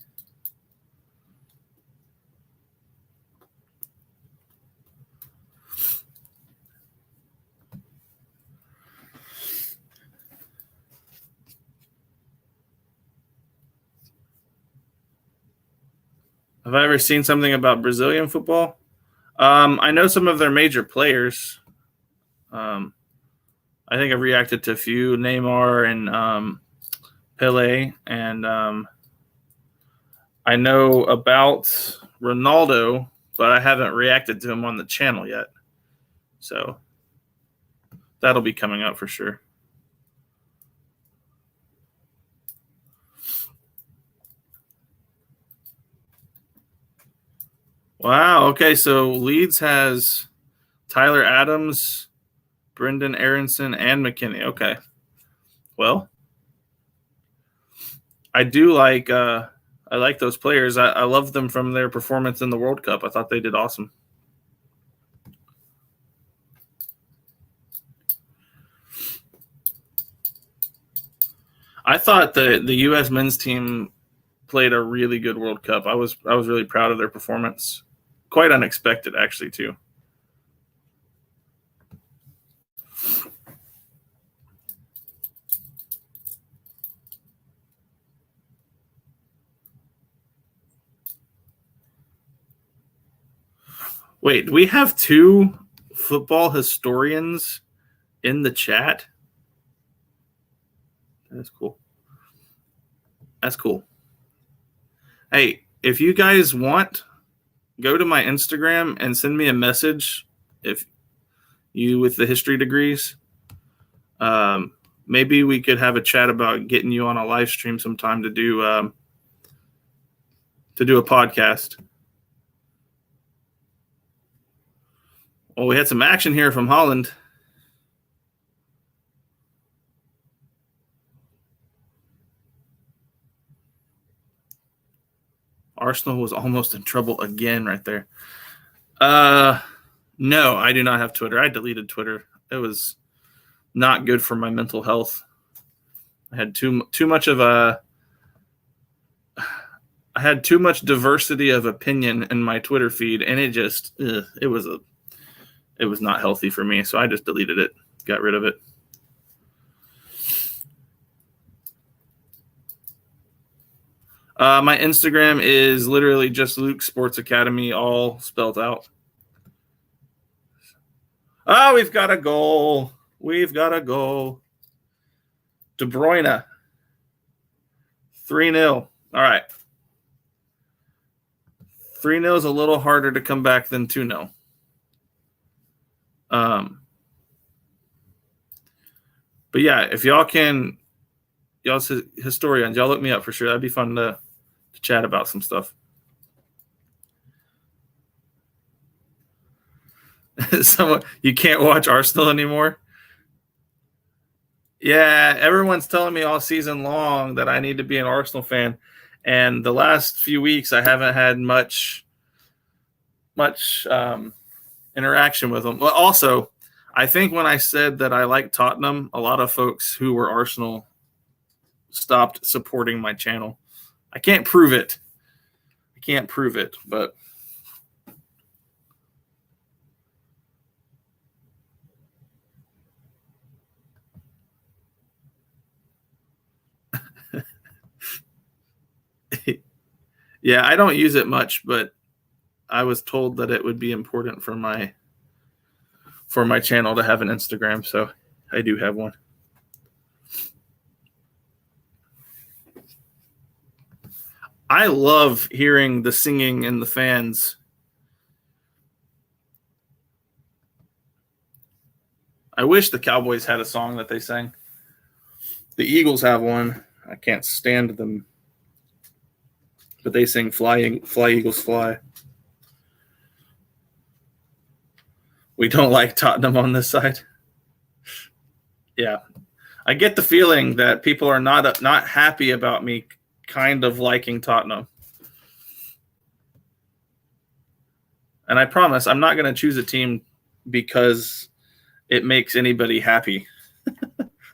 Have I ever seen something about Brazilian football? I know some of their major players. I think I've reacted to a few, Neymar and Pele, and I know about Ronaldo, but I haven't reacted to him on the channel yet. So that'll be coming up for sure. Wow. Okay. So Leeds has Tyler Adams, Brendan Aronson, and McKinney. Okay. Well, I do like I like those players. I love them from their performance in the World Cup. I thought they did awesome. I thought the U.S. men's team played a really good World Cup. I was really proud of their performance. Quite unexpected, actually, too. Wait, we have two football historians in the chat? That's cool. That's cool. Hey, if you guys want, go to my Instagram and send me a message if you with the history degrees. Maybe we could have a chat about getting you on a live stream sometime to do a podcast. Well, we had some action here from Holland. Arsenal was almost in trouble again right there. No, I do not have Twitter. I deleted Twitter. It was not good for my mental health. I had too much of I had too much diversity of opinion in my Twitter feed, and it was not healthy for me. So I just deleted it, got rid of it. My Instagram is literally just Luke Sports Academy, all spelled out. Oh, we've got a goal. We've got a goal. De Bruyne. 3-0. All right. 3-0 is a little harder to come back than 2-0. But yeah, if y'all historians, y'all look me up for sure. That'd be fun to chat about some stuff. Someone you can't watch Arsenal anymore. Yeah, everyone's telling me all season long that I need to be an Arsenal fan, and the last few weeks I haven't had much interaction with them. But also, I think when I said that I like Tottenham, a lot of folks who were Arsenal stopped supporting my channel. I can't prove it. But yeah, I don't use it much, but I was told that it would be important for my channel to have an Instagram, so I do have one. I love hearing the singing and the fans. I wish the Cowboys had a song that they sang. The Eagles have one. I can't stand them, but they sing "Fly, Fly, Eagles, Fly." We don't like Tottenham on this side. Yeah, I get the feeling that people are not happy about me kind of liking Tottenham. And I promise I'm not going to choose a team because it makes anybody happy.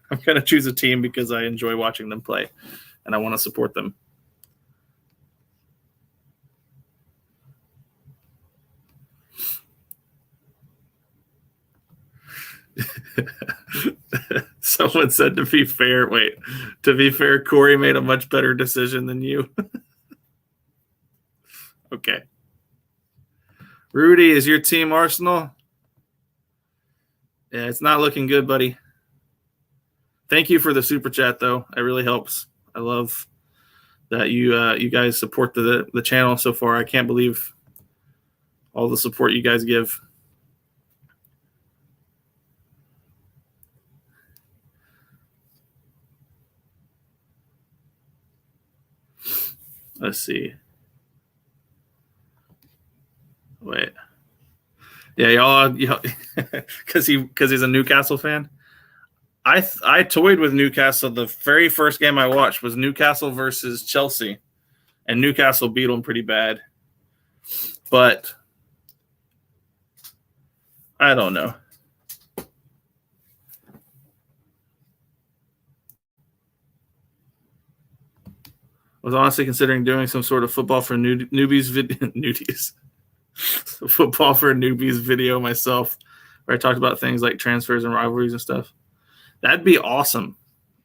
I'm going to choose a team because I enjoy watching them play and I want to support them. Someone said to be fair, Corey made a much better decision than you. Okay. Rudy, is your team Arsenal? Yeah, it's not looking good, buddy. Thank you for the super chat, though. It really helps. I love that you guys support the channel so far. I can't believe all the support you guys give. Let's see. Wait. Yeah, y'all, because he's a Newcastle fan. I toyed with Newcastle. The very first game I watched was Newcastle versus Chelsea, and Newcastle beat them pretty bad. But I don't know. I was honestly considering doing some sort of football for newbies nudies. Football for newbies video myself, where I talked about things like transfers and rivalries and stuff. That'd be awesome.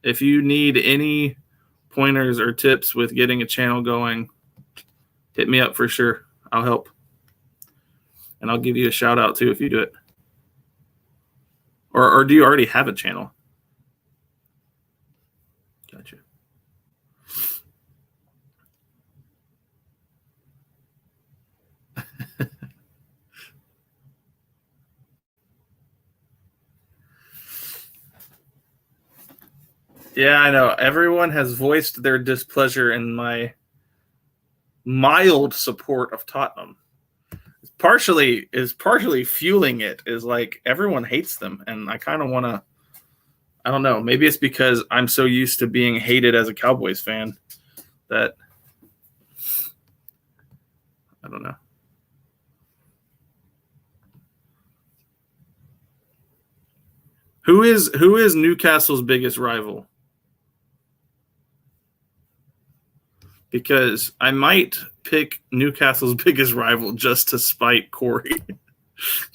If you need any pointers or tips with getting a channel going, hit me up for sure. I'll help. And I'll give you a shout out too if you do it. Or do you already have a channel? Gotcha. Yeah, I know. Everyone has voiced their displeasure in my mild support of Tottenham. Partially fueling it is like everyone hates them, and I kind of want to. I don't know. Maybe it's because I'm so used to being hated as a Cowboys fan that I don't know. Who is Newcastle's biggest rival? Because I might pick Newcastle's biggest rival just to spite Corey.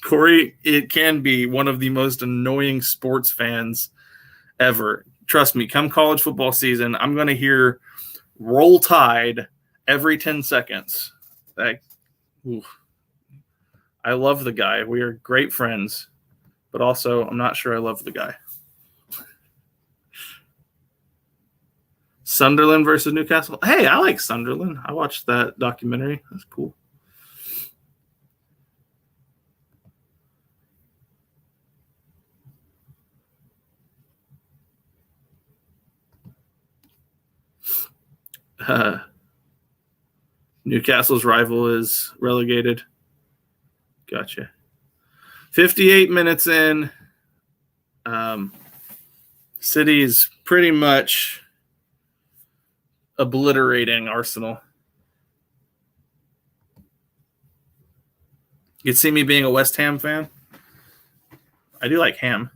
Corey, it can be one of the most annoying sports fans ever. Trust me, come college football season, I'm going to hear Roll Tide every 10 seconds. Like, I love the guy. We are great friends, but also I'm not sure I love the guy. Sunderland versus Newcastle. Hey, I like Sunderland. I watched that documentary. That's cool. Newcastle's rival is relegated. Gotcha. 58 minutes in. City's pretty much obliterating Arsenal. You could see me being a West Ham fan. I do like ham.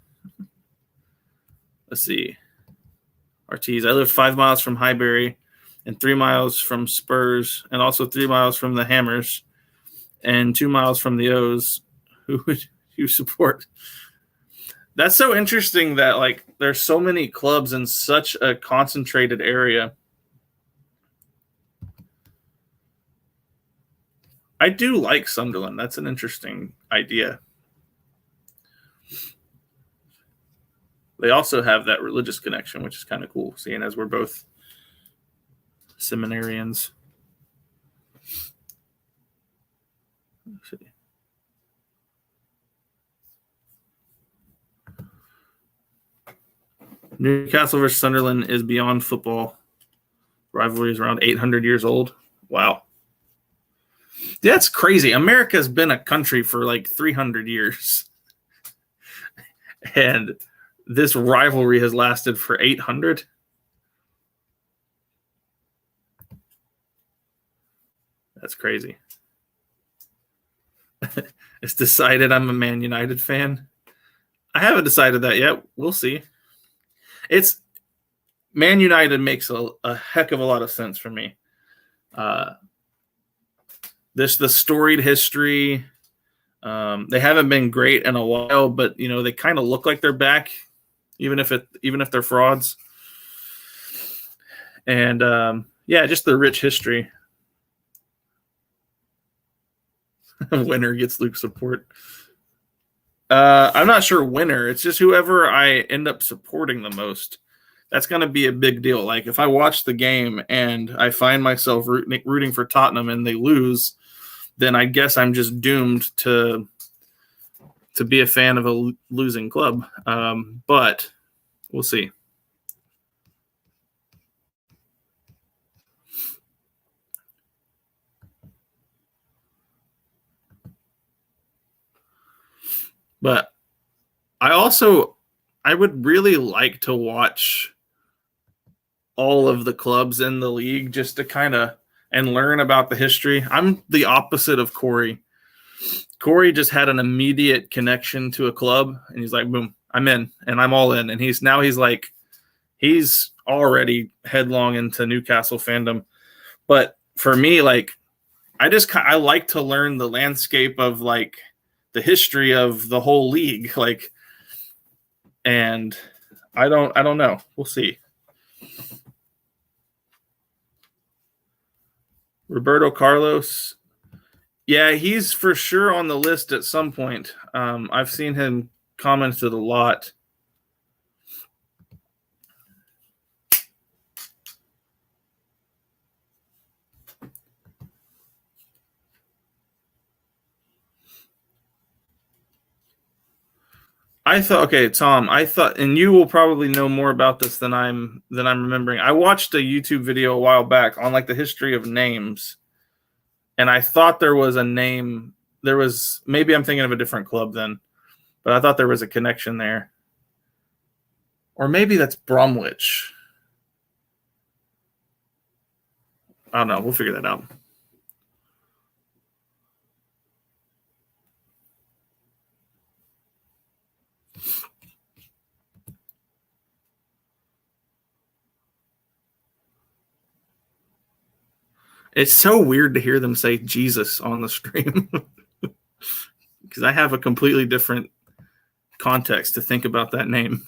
Let's see. Ortiz. I live 5 miles from Highbury and 3 miles from Spurs and also 3 miles from the Hammers and 2 miles from the O's. Who would you support? That's so interesting that like there's so many clubs in such a concentrated area. I do like Sunderland. That's an interesting idea. They also have that religious connection, which is kind of cool, seeing as we're both seminarians. Let's see. Newcastle versus Sunderland is beyond football. Rivalry is around 800 years old. Wow. That's crazy. America's been a country for like 300 years. And this rivalry has lasted for 800. That's crazy. It's decided I'm a Man United fan. I haven't decided that yet. We'll see. It's Man United makes a heck of a lot of sense for me. The storied history. They haven't been great in a while, but you know they kind of look like they're back, even if they're frauds. And just the rich history. Winner gets Luke support. I'm not sure winner. It's just whoever I end up supporting the most. That's going to be a big deal. Like if I watch the game and I find myself rooting for Tottenham and they lose, then I guess I'm just doomed to be a fan of a losing club. But we'll see. But I would really like to watch all of the clubs in the league just to kind of and learn about the history. I'm the opposite of Corey. Corey just had an immediate connection to a club and he's like, boom, I'm in and I'm all in. And he's already headlong into Newcastle fandom. But for me, like, I like to learn the landscape of like the history of the whole league. Like, and I don't know. We'll see. Roberto Carlos. Yeah, he's for sure on the list at some point. I've seen him commented a lot. Tom, and you will probably know more about this than I'm remembering. I watched a YouTube video a while back on like the history of names, and I thought there was a name. Maybe I'm thinking of a different club then, but I thought there was a connection there. Or maybe that's Bromwich. I don't know. We'll figure that out. It's so weird to hear them say Jesus on the stream because I have a completely different context to think about that name.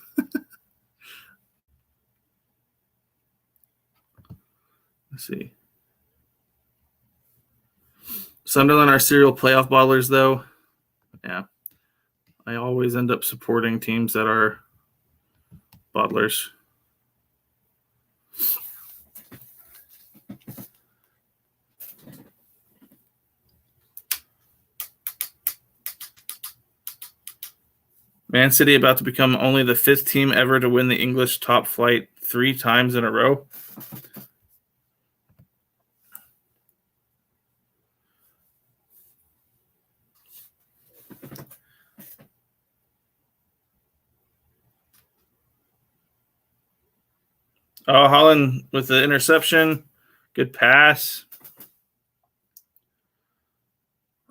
Let's see. Sunderland are serial playoff bottlers, though. Yeah. I always end up supporting teams that are bottlers. Man City about to become only the 5th team ever to win the English top flight 3 times in a row. Oh, Holland with the interception. Good pass.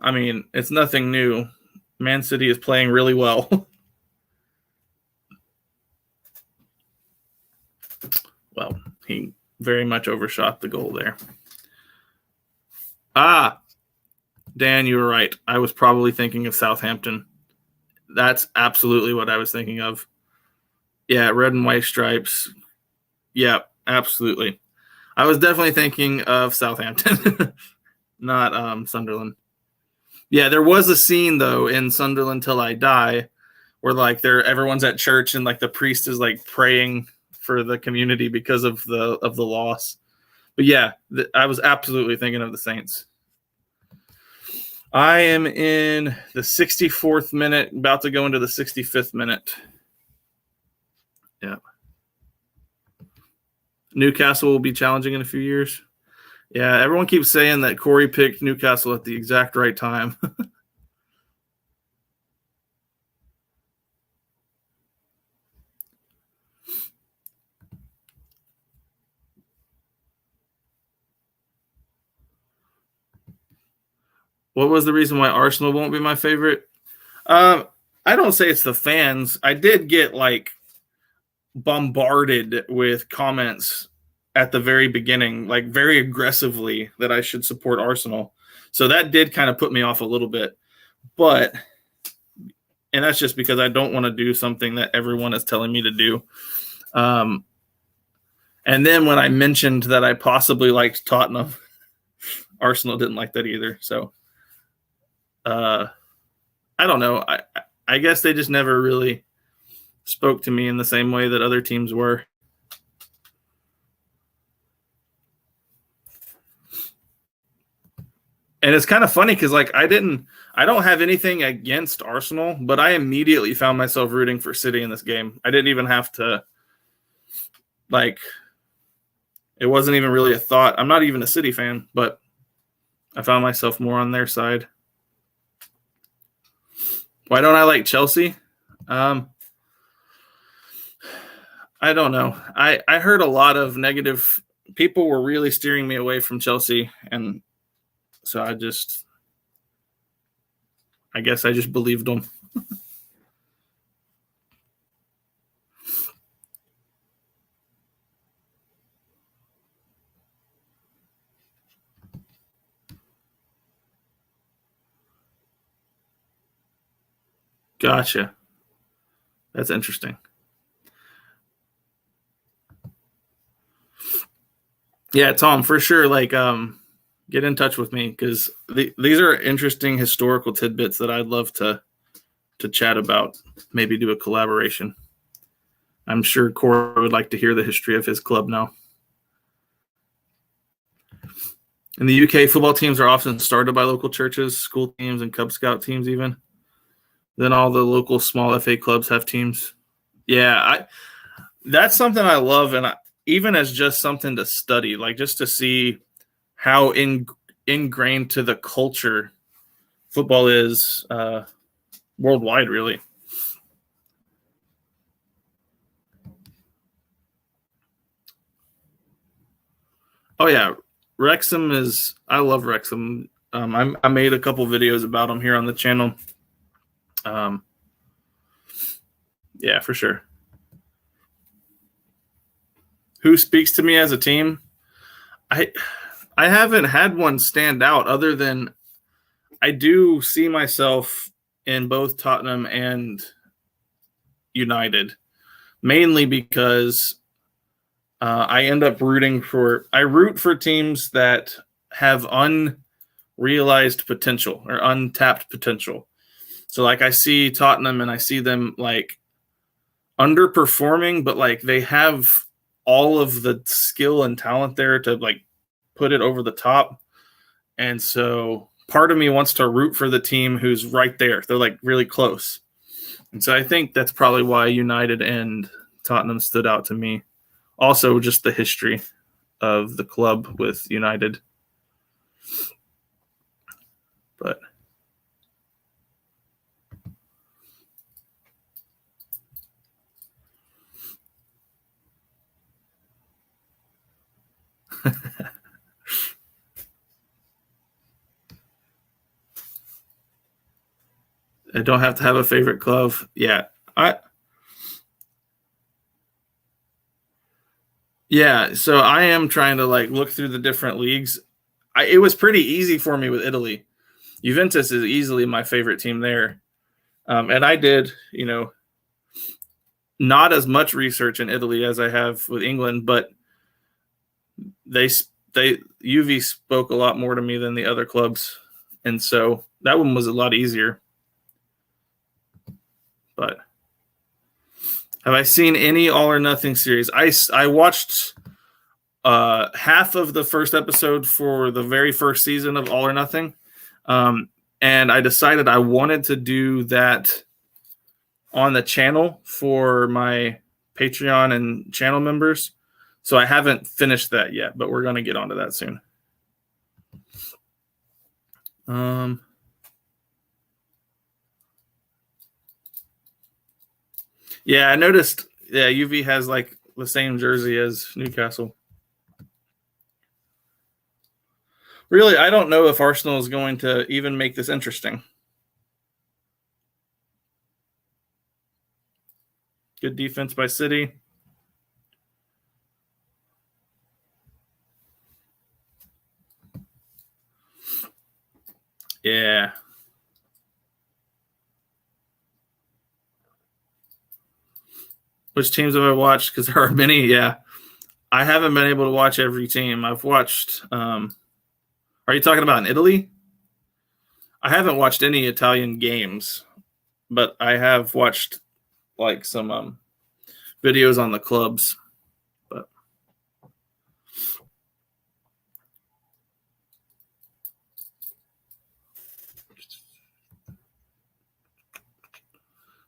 I mean, it's nothing new. Man City is playing really well. Well, he very much overshot the goal there. Dan, you were right. I was probably thinking of Southampton. That's absolutely what I was thinking of. Yeah, red and white stripes. Yeah, absolutely. I was definitely thinking of Southampton, not Sunderland. Yeah, there was a scene though in Sunderland Till I Die where like everyone's at church and like the priest is like praying for the community because of the loss. But yeah, I was absolutely thinking of the Saints. I am in the 64th minute, about to go into the 65th minute. Yeah. Newcastle will be challenging in a few years. Yeah, everyone keeps saying that Corey picked Newcastle at the exact right time. What was the reason why Arsenal won't be my favorite? Um, I don't say it's the fans. I did get like bombarded with comments at the very beginning, like very aggressively, that I should support Arsenal. So that did kind of put me off a little bit. But, and that's just because I don't want to do something that everyone is telling me to do. And then when I mentioned that I possibly liked Tottenham, Arsenal didn't like that either. So, I don't know. I guess they just never really spoke to me in the same way that other teams were. And it's kind of funny because like I don't have anything against Arsenal, but I immediately found myself rooting for City in this game. I didn't even have to, like, it wasn't even really a thought. I'm not even a City fan, but I found myself more on their side. Why don't I like Chelsea? I don't know. I heard a lot of negative. People were really steering me away from Chelsea, and so I guess I just believed them. Gotcha. That's interesting. Yeah, Tom, for sure. Like, get in touch with me because these are interesting historical tidbits that I'd love to chat about. Maybe do a collaboration. I'm sure Corey would like to hear the history of his club now. In the UK, football teams are often started by local churches, school teams, and Cub Scout teams. Even then, all the local small FA clubs have teams. Yeah, that's something I love, and even as just something to study, like just to see how ingrained to the culture football is worldwide, really. Oh yeah, Wrexham is. I love Wrexham. I made a couple videos about them here on the channel. Um, yeah, for sure. Who speaks to me as a team? I I haven't had one stand out other than I do see myself in both Tottenham and United, mainly because I end up I root for teams that have unrealized potential or untapped potential. So like I see Tottenham and I see them like underperforming, but like they have all of the skill and talent there to like put it over the top. And so part of me wants to root for the team who's right there. They're like really close. And so I think that's probably why United and Tottenham stood out to me. Also, just the history of the club with United. But I don't have to have a favorite club. Yeah. So I am trying to like look through the different leagues. It was pretty easy for me with Italy. Juventus is easily my favorite team there. And I did, not as much research in Italy as I have with England, but they Juve spoke a lot more to me than the other clubs, and so that one was a lot easier. But have I seen any All or Nothing series? I watched half of the first episode for the very first season of All or Nothing, and I decided I wanted to do that on the channel for my Patreon and channel members. So I haven't finished that yet, but we're going to get onto that soon. Yeah, I noticed. Yeah, UV has like the same jersey as Newcastle. Really, I don't know if Arsenal is going to even make this interesting. Good defense by City. Yeah. Which teams have I watched? Because there are many. Yeah. I haven't been able to watch every team. I've watched. Are you talking about in Italy? I haven't watched any Italian games, but I have watched like some videos on the clubs. But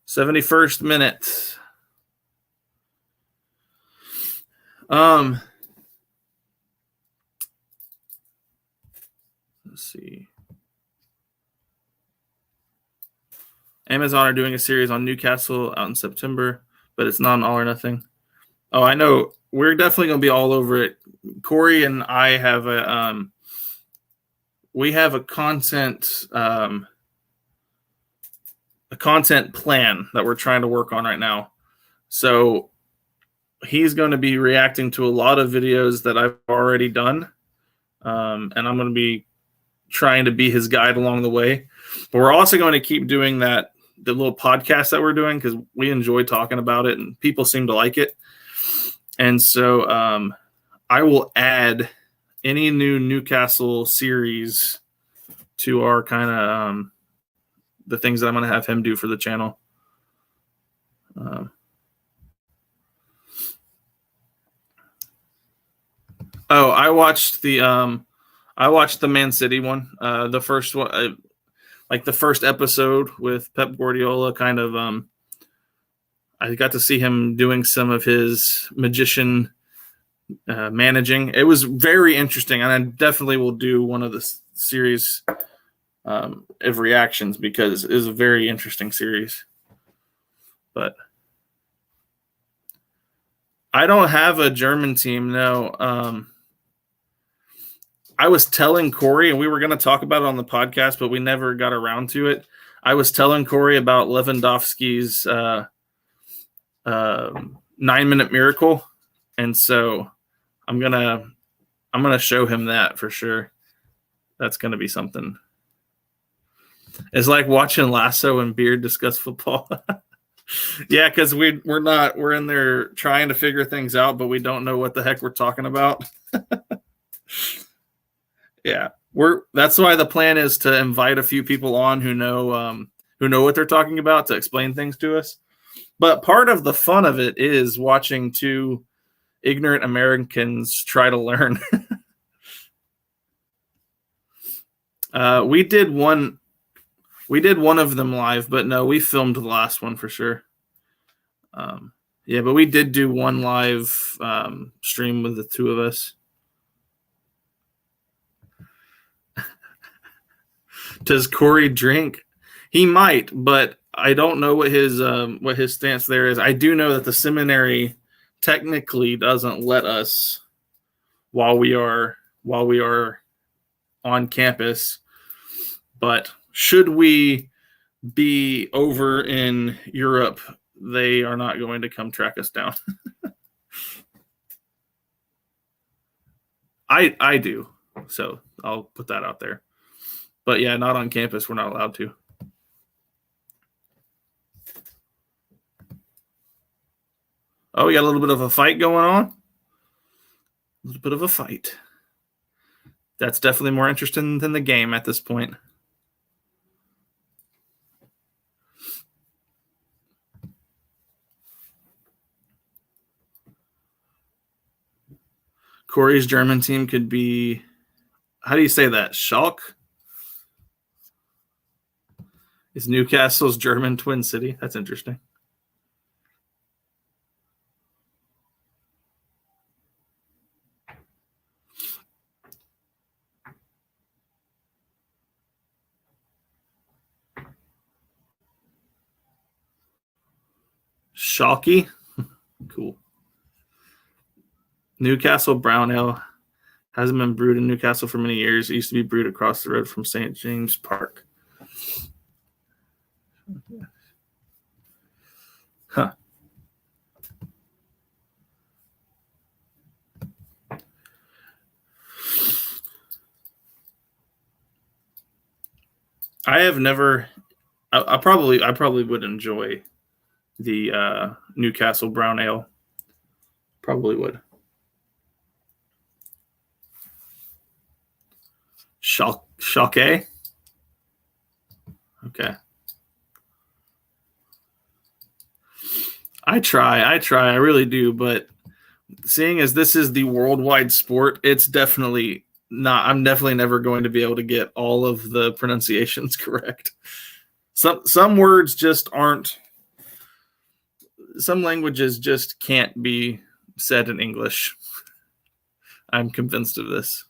71st minute. Let's see. Amazon are doing a series on Newcastle out in September, but it's not an All or Nothing. Oh, I know. We're definitely going to be all over it. Corey and I have a we have a content plan that we're trying to work on right now. So he's going to be reacting to a lot of videos that I've already done, and I'm going to be trying to be his guide along the way. But we're also going to keep doing the little podcast that we're doing because we enjoy talking about it and people seem to like it. And so I will add any new Newcastle series to our kind of the things that I'm going to have him do for the channel. I watched the Man City one, the first one, like the first episode with Pep Guardiola. Kind of, I got to see him doing some of his magician managing. It was very interesting, and I definitely will do one of the series of reactions because it is a very interesting series. But I don't have a German team, no. I was telling Corey, and we were going to talk about it on the podcast, but we never got around to it. I was telling Corey about Lewandowski's 9-minute miracle, and so I'm gonna show him that for sure. That's gonna be something. It's like watching Lasso and Beard discuss football. Yeah, because we're in there trying to figure things out, but we don't know what the heck we're talking about. Yeah, that's why the plan is to invite a few people on who know what they're talking about to explain things to us. But part of the fun of it is watching two ignorant Americans try to learn. We did one of them live, but no, we filmed the last one for sure. Yeah, but we did do one live stream with the two of us. Does Corey drink? He might, but I don't know what his stance there is. I do know that the seminary technically doesn't let us while we are on campus. But should we be over in Europe, they are not going to come track us down. I do, so I'll put that out there. But yeah, not on campus. We're not allowed to. Oh, we got a little bit of a fight going on. A little bit of a fight. That's definitely more interesting than the game at this point. Corey's German team could be, how do you say that? Schalke? Is Newcastle's German twin city? That's interesting. Schalke? Cool. Newcastle Brown Ale hasn't been brewed in Newcastle for many years. It used to be brewed across the road from St. James Park. Huh. I have never. I probably would enjoy the Newcastle Brown Ale. Probably would. Schalke? Okay. I try, I really do, but seeing as this is the worldwide sport, it's definitely not. I'm definitely never going to be able to get all of the pronunciations correct. Some words just aren't. Some languages just can't be said in English. I'm convinced of this.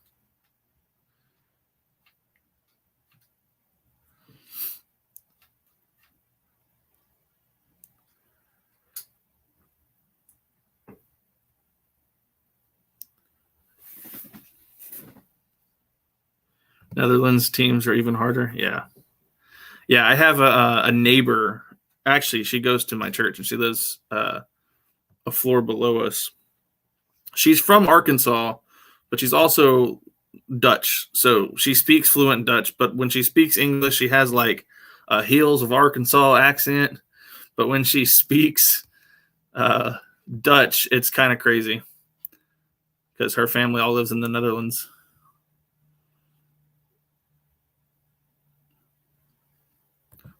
Netherlands teams are even harder. Yeah. I have a neighbor. Actually, she goes to my church, and she lives a floor below us. She's from Arkansas, but she's also Dutch. So she speaks fluent Dutch, but when she speaks English, she has like a Hills of Arkansas accent. But when she speaks Dutch, it's kind of crazy because her family all lives in the Netherlands.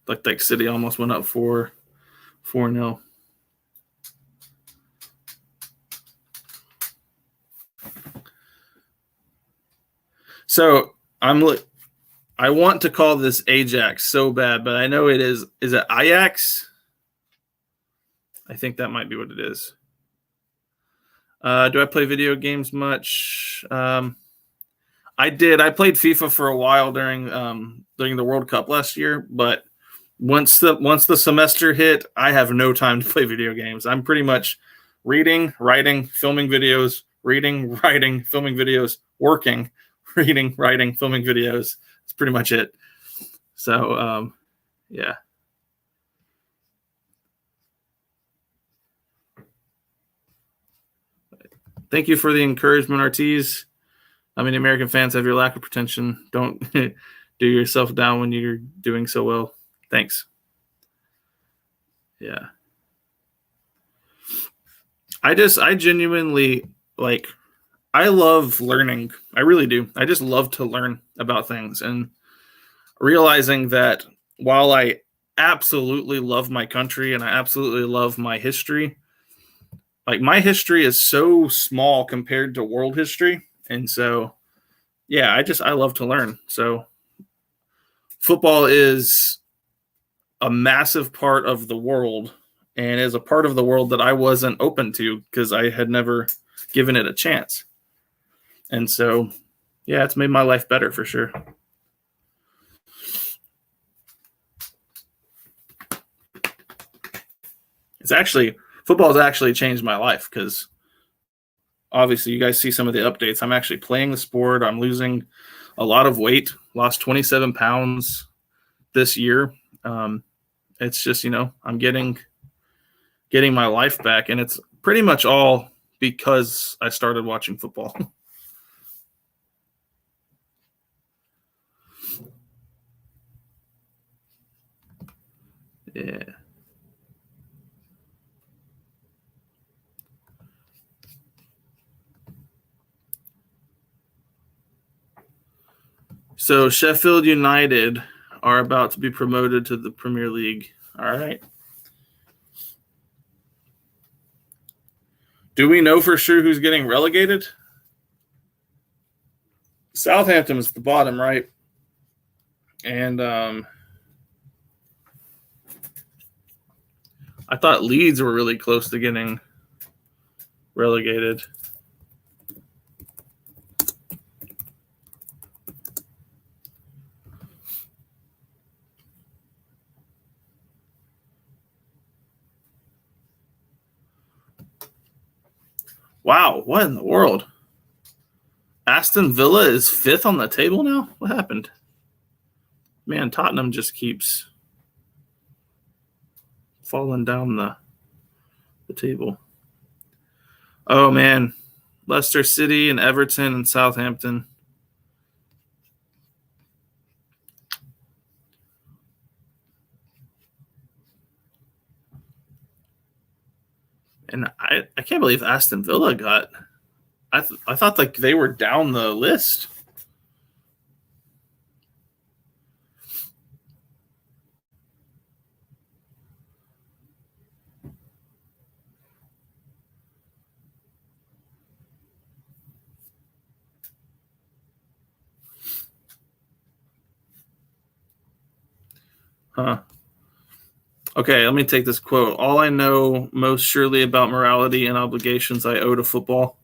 Like City almost went up 4-0. So I want to call this Ajax so bad, but I know it is. Is it Ajax? I think that might be what it is. Do I play video games much? I did. I played FIFA for a while during the World Cup last year, but once the semester hit, I have no time to play video games. I'm pretty much reading, writing, filming videos, reading, writing, filming videos, working, reading, writing, filming videos. That's pretty much it. So, yeah. Thank you for the encouragement, Ortiz. I mean, American fans have your lack of pretension. Don't do yourself down when you're doing so well. Thanks. Yeah. I genuinely I love learning. I really do. I just love to learn about things and realizing that while I absolutely love my country and I absolutely love my history, like my history is so small compared to world history. And so, yeah, I love to learn. So football is a massive part of the world and is a part of the world that I wasn't open to because I had never given it a chance. And so, yeah, it's made my life better for sure. Football has actually changed my life because obviously you guys see some of the updates. I'm actually playing the sport. I'm losing a lot of weight, lost 27 pounds this year. It's just, I'm getting my life back, and it's pretty much all because I started watching football. Yeah. So Sheffield United are about to be promoted to the Premier League. All right. Do we know for sure who's getting relegated? Southampton is the bottom, right? And I thought Leeds were really close to getting relegated. Wow, what in the world? Aston Villa is 5th on the table now? What happened? Man, Tottenham just keeps falling down the table. Oh, man. Leicester City and Everton and Southampton. And I can't believe Aston Villa got – I thought like they were down the list. Huh. Okay, let me take this quote. All I know most surely about morality and obligations I owe to football.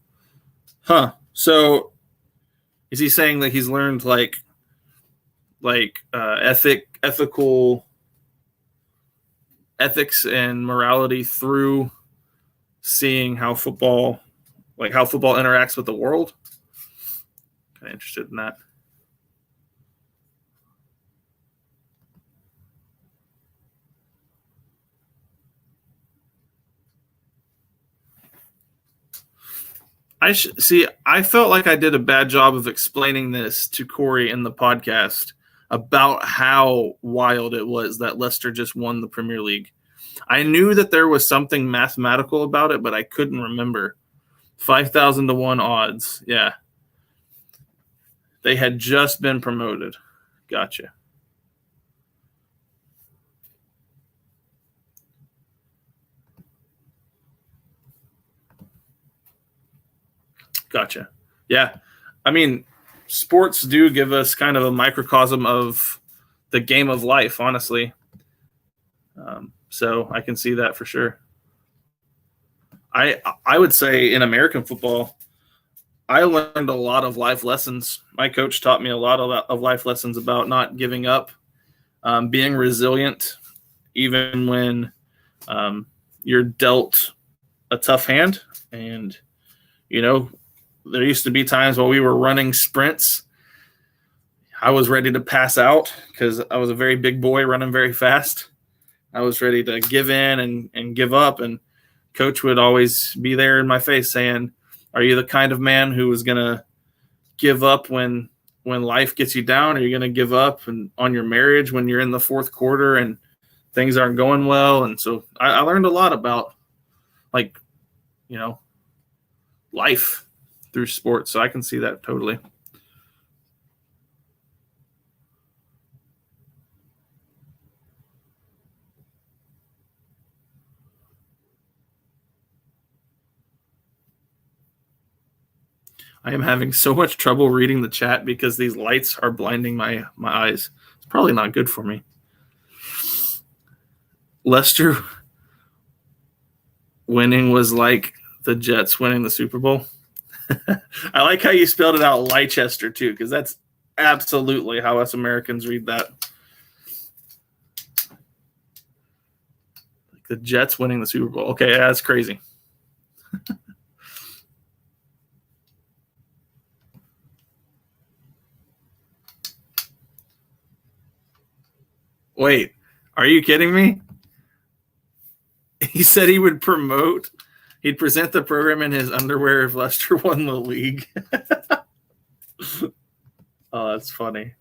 Huh. So is he saying that he's learned ethical ethics and morality through seeing how football interacts with the world? Kind of interested in that. I felt like I did a bad job of explaining this to Corey in the podcast about how wild it was that Leicester just won the Premier League. I knew that there was something mathematical about it, but I couldn't remember. 5,000 to 1 odds. Yeah. They had just been promoted. Gotcha. Gotcha. Yeah. I mean, sports do give us kind of a microcosm of the game of life, honestly. So I can see that for sure. I would say in American football, I learned a lot of life lessons. My coach taught me a lot of life lessons about not giving up, being resilient, even when you're dealt a tough hand. And, there used to be times while we were running sprints, I was ready to pass out because I was a very big boy running very fast. I was ready to give in and give up. And coach would always be there in my face saying, are you the kind of man who is going to give up when life gets you down? Are you going to give up on your marriage when you're in the fourth quarter and things aren't going well? And so I learned a lot about life through sports. So I can see that totally. I am having so much trouble reading the chat because these lights are blinding my eyes. It's probably not good for me. Leicester winning was like the Jets winning the Super Bowl. I like how you spelled it out Leicester too, because that's absolutely how us Americans read that. Like the Jets winning the Super Bowl. Okay, that's crazy. Wait, are you kidding me? He said he would promote. He'd present the program in his underwear if Leicester won the league. Oh, that's funny.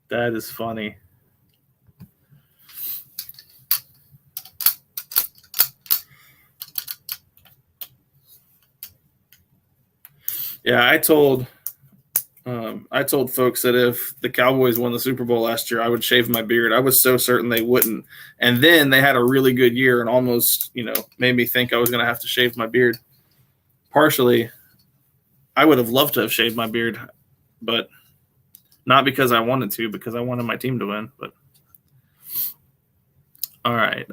That is funny. Yeah, I told folks that if the Cowboys won the Super Bowl last year, I would shave my beard. I was so certain they wouldn't. And then they had a really good year and almost, made me think I was going to have to shave my beard. Partially, I would have loved to have shaved my beard, but not because I wanted to, because I wanted my team to win. But all right.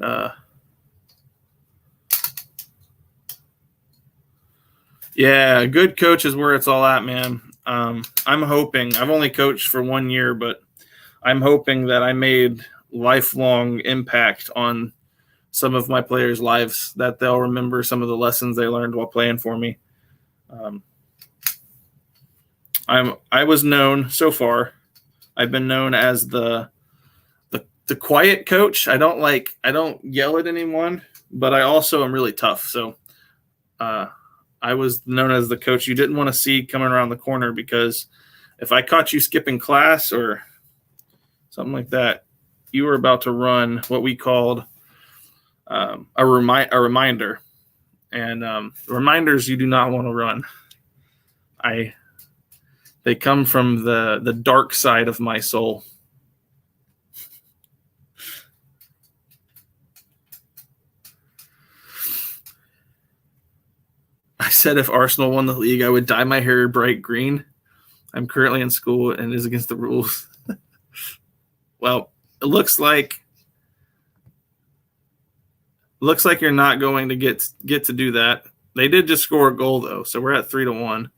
Yeah, good coach is where it's all at, man. I'm hoping. I've only coached for 1 year, but I'm hoping that I made lifelong impact on some of my players' lives, that they'll remember some of the lessons they learned while playing for me. I was known so far. I've been known as the quiet coach. I don't yell at anyone, but I also am really tough. So I was known as the coach you didn't want to see coming around the corner, because if I caught you skipping class or something like that, you were about to run what we called a reminder. And reminders you do not want to run. They come from the dark side of my soul. I said if Arsenal won the league, I would dye my hair bright green. I'm currently in school and it is against the rules. Well, it looks like you're not going to get to do that. They did just score a goal though, so we're at 3-1.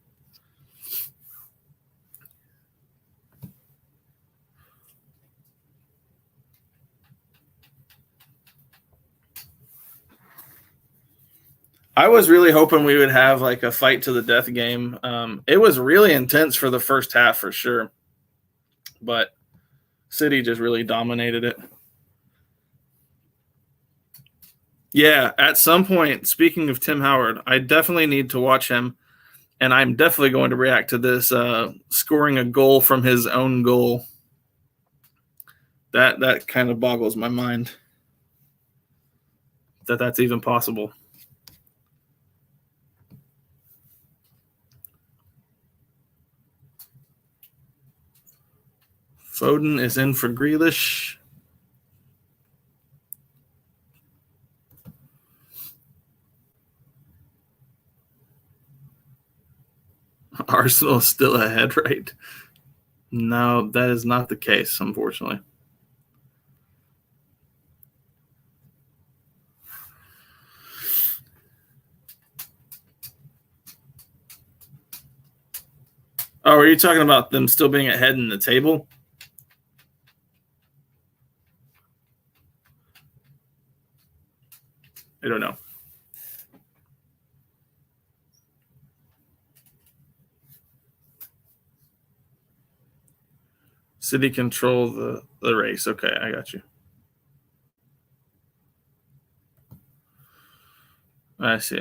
I was really hoping we would have like a fight to the death game. It was really intense for the first half for sure, but City just really dominated it. Yeah, at some point, speaking of Tim Howard, I definitely need to watch him, and I'm definitely going to react to this scoring a goal from his own goal. That kind of boggles my mind that that's even possible. Foden is in for Grealish. Arsenal is still ahead, right? No, that is not the case, unfortunately. Oh, are you talking about them still being ahead in the table? I don't know. City control the race. Okay, I got you. I see.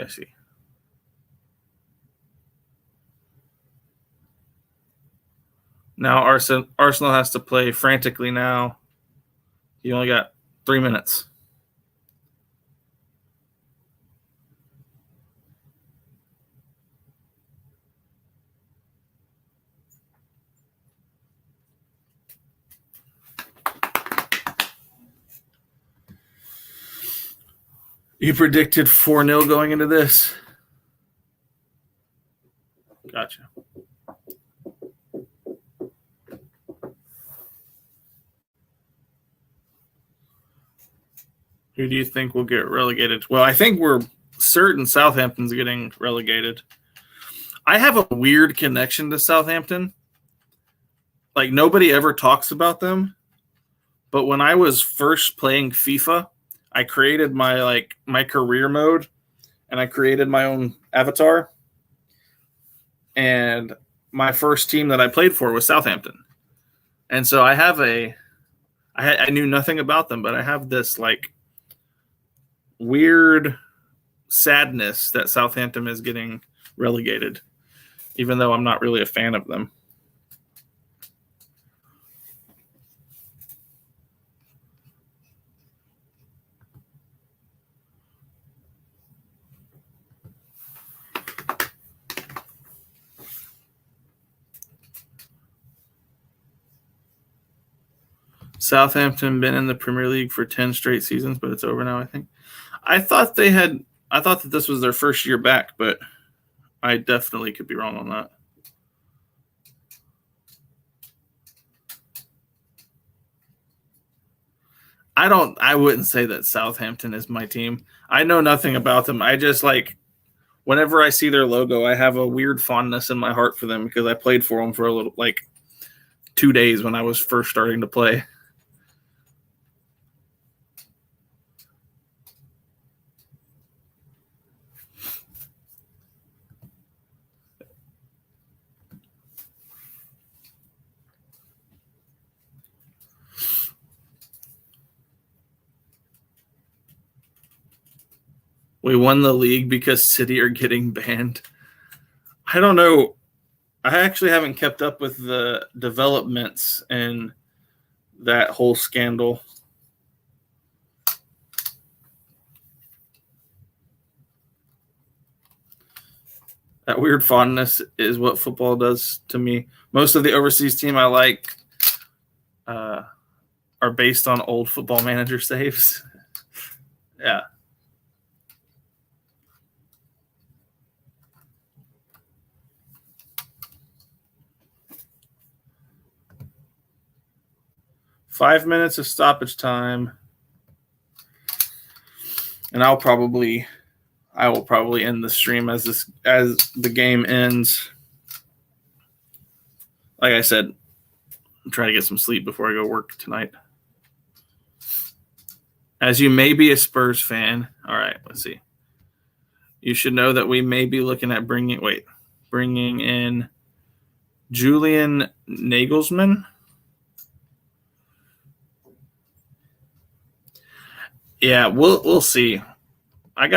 Now Arsenal has to play frantically now. You only got 3 minutes. You predicted 4-0 going into this? Gotcha. Who do you think will get relegated? Well, I think we're certain Southampton's getting relegated. I have a weird connection to Southampton. Like, nobody ever talks about them. But when I was first playing FIFA, I created my career mode, and I created my own avatar. And my first team that I played for was Southampton. And so I have a I knew nothing about them, but I have this like weird sadness that Southampton is getting relegated, even though I'm not really a fan of them. Southampton been in the Premier League for 10 straight seasons, but it's over now, I think. I thought that this was their first year back, but I definitely could be wrong on that. I wouldn't say that Southampton is my team. I know nothing about them. I just like whenever I see their logo, I have a weird fondness in my heart for them because I played for them for a little, like 2 days when I was first starting to play. We won the league because City are getting banned. I don't know. I actually haven't kept up with the developments in that whole scandal. That weird fondness is what football does to me. Most of the overseas team I like are based on old Football Manager saves. Yeah. Five minutes of stoppage time, and I will probably end the stream as the game ends. Like I said, I'm trying to get some sleep before I go work tonight. As you may be a Spurs fan, all right, let's see. You should know that we may be looking at bringing in Julian Nagelsmann. Yeah, we'll see. I'm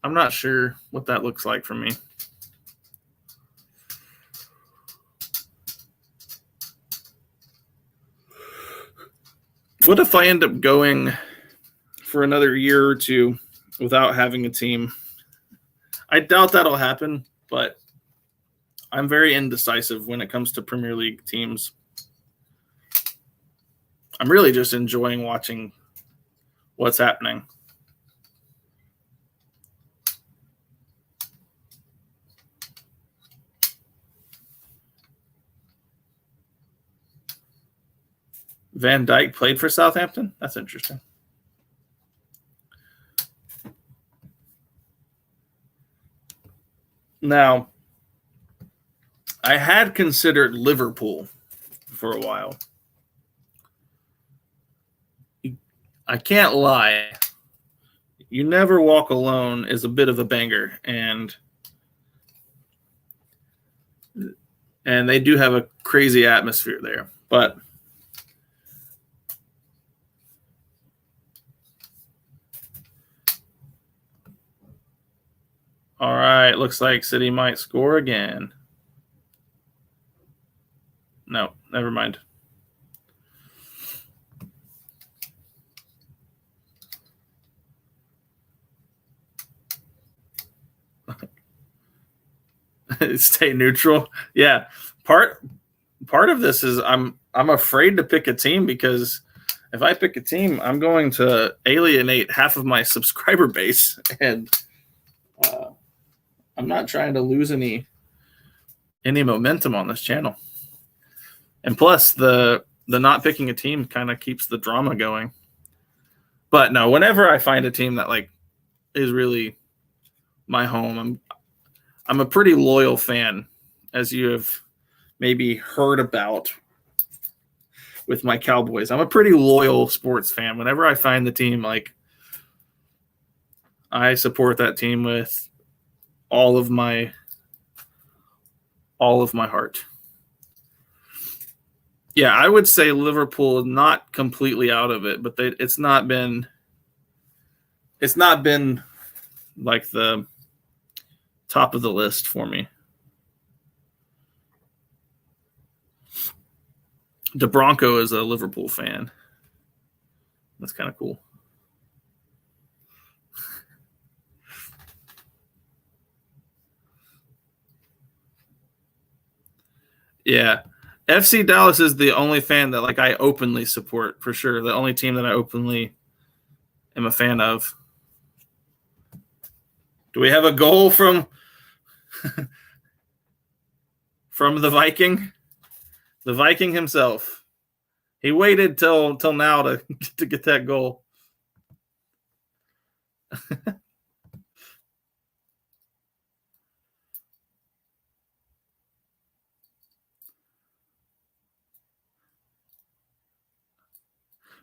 not sure what that looks like for me. What if I end up going for another year or two without having a team? I doubt that'll happen, but I'm very indecisive when it comes to Premier League teams. I'm really just enjoying watching what's happening. Van Dijk played for Southampton? That's interesting. Now, I had considered Liverpool for a while. I can't lie. You Never Walk Alone is a bit of a banger, and they do have a crazy atmosphere there. But all right, looks like City might score again. No, never mind. Stay neutral. Yeah. Part of this is I'm afraid to pick a team because if I pick a team, I'm going to alienate half of my subscriber base, and I'm not trying to lose any momentum on this channel. And plus, the not picking a team kind of keeps the drama going. But no, whenever I find a team that like is really my home, I'm a pretty loyal fan, as you have maybe heard about with my Cowboys. I'm a pretty loyal sports fan. Whenever I find the team, like I support that team with all of my heart. Yeah, I would say Liverpool is not completely out of it, but it's not been like the top of the list for me. DeBronco is a Liverpool fan. That's kind of cool. Yeah. FC Dallas is the only fan that like I openly support for sure. The only team that I openly am a fan of. Do we have a goal from the Viking? The Viking himself. He waited till now to get that goal.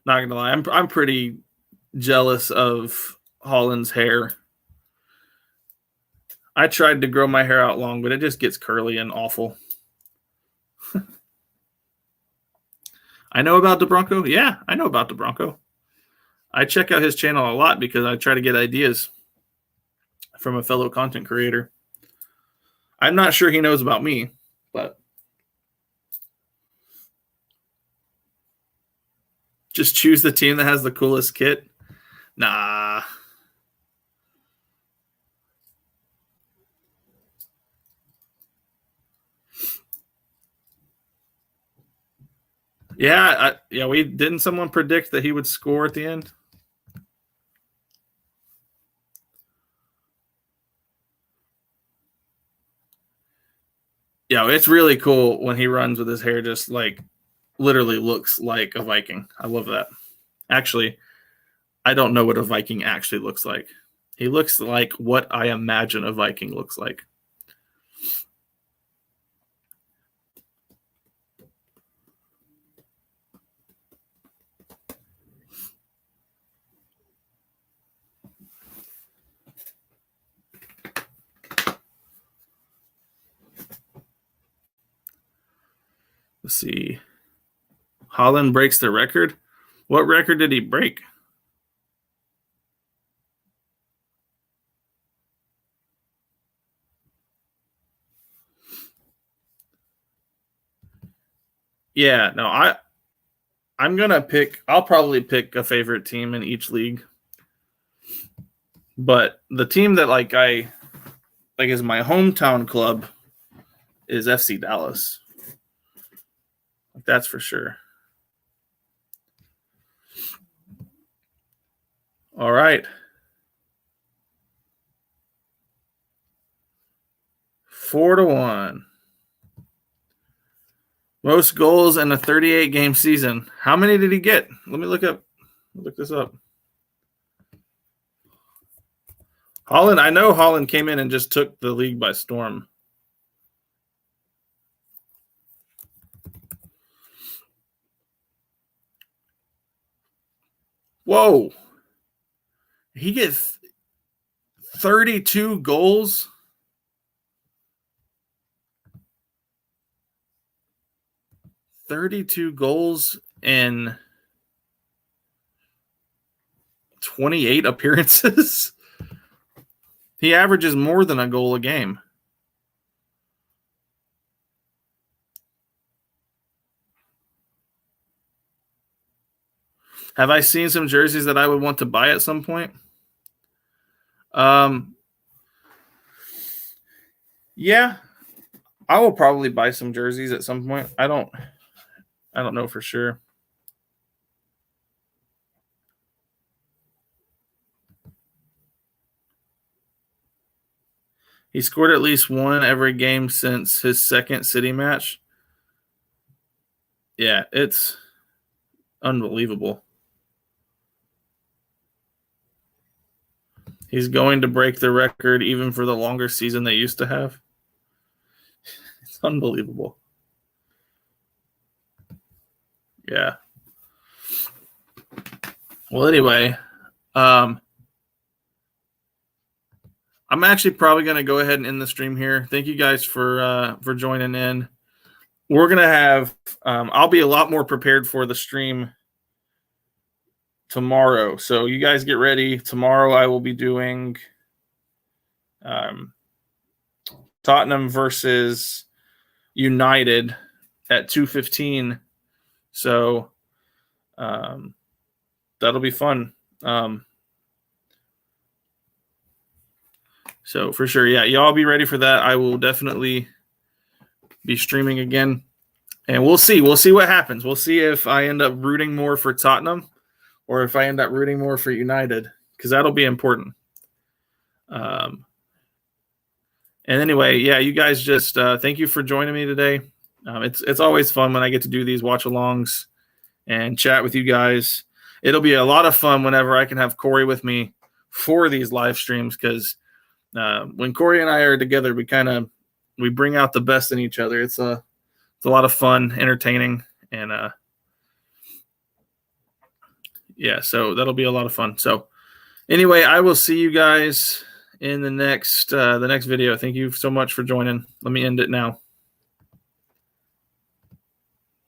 Not gonna lie, I'm pretty jealous of Holland's hair. I tried to grow my hair out long, but it just gets curly and awful. I know about DeBronco. Yeah, I know about DeBronco. I check out his channel a lot because I try to get ideas from a fellow content creator. I'm not sure he knows about me, but just choose the team that has the coolest kit. Nah. Yeah, we didn't someone predict that he would score at the end? Yeah, it's really cool when he runs with his hair just like literally looks like a Viking. I love that. Actually, I don't know what a Viking actually looks like. He looks like what I imagine a Viking looks like. Let's see. Holland breaks the record. What record did he break? Yeah, no, I'll probably pick a favorite team in each league. But the team that I is my hometown club is FC Dallas. That's for sure. All right. 4-1. Most goals in a 38-game season. How many did he get? Let me look this up. Holland, I know Holland came in and just took the league by storm. Whoa. He gets 32 goals. In 28 appearances. He averages more than a goal a game. Have I seen some jerseys that I would want to buy at some point? Yeah, I will probably buy some jerseys at some point. I don't know for sure. He scored at least one every game since his second City match. Yeah, it's unbelievable. He's going to break the record even for the longer season they used to have. It's unbelievable. Yeah. Well, anyway, I'm actually probably going to go ahead and end the stream here. Thank you guys for joining in. we're going to have, I'll be a lot more prepared for the stream tomorrow. So you guys get ready. Tomorrow I will be doing Tottenham versus United at 2:15. So that'll be fun. So for sure, yeah, y'all be ready for that. I will definitely be streaming again, and we'll see. We'll see what happens. We'll see if I end up rooting more for Tottenham or if I end up rooting more for United, because that'll be important. And anyway, yeah, you guys just thank you for joining me today. It's always fun when I get to do these watch-alongs and chat with you guys. It'll be a lot of fun whenever I can have Corey with me for these live streams, because when Corey and I are together, we bring out the best in each other. It's a lot of fun, entertaining, and yeah, so that'll be a lot of fun. So anyway, I will see you guys in the next video. Thank you so much for joining. Let me end it now.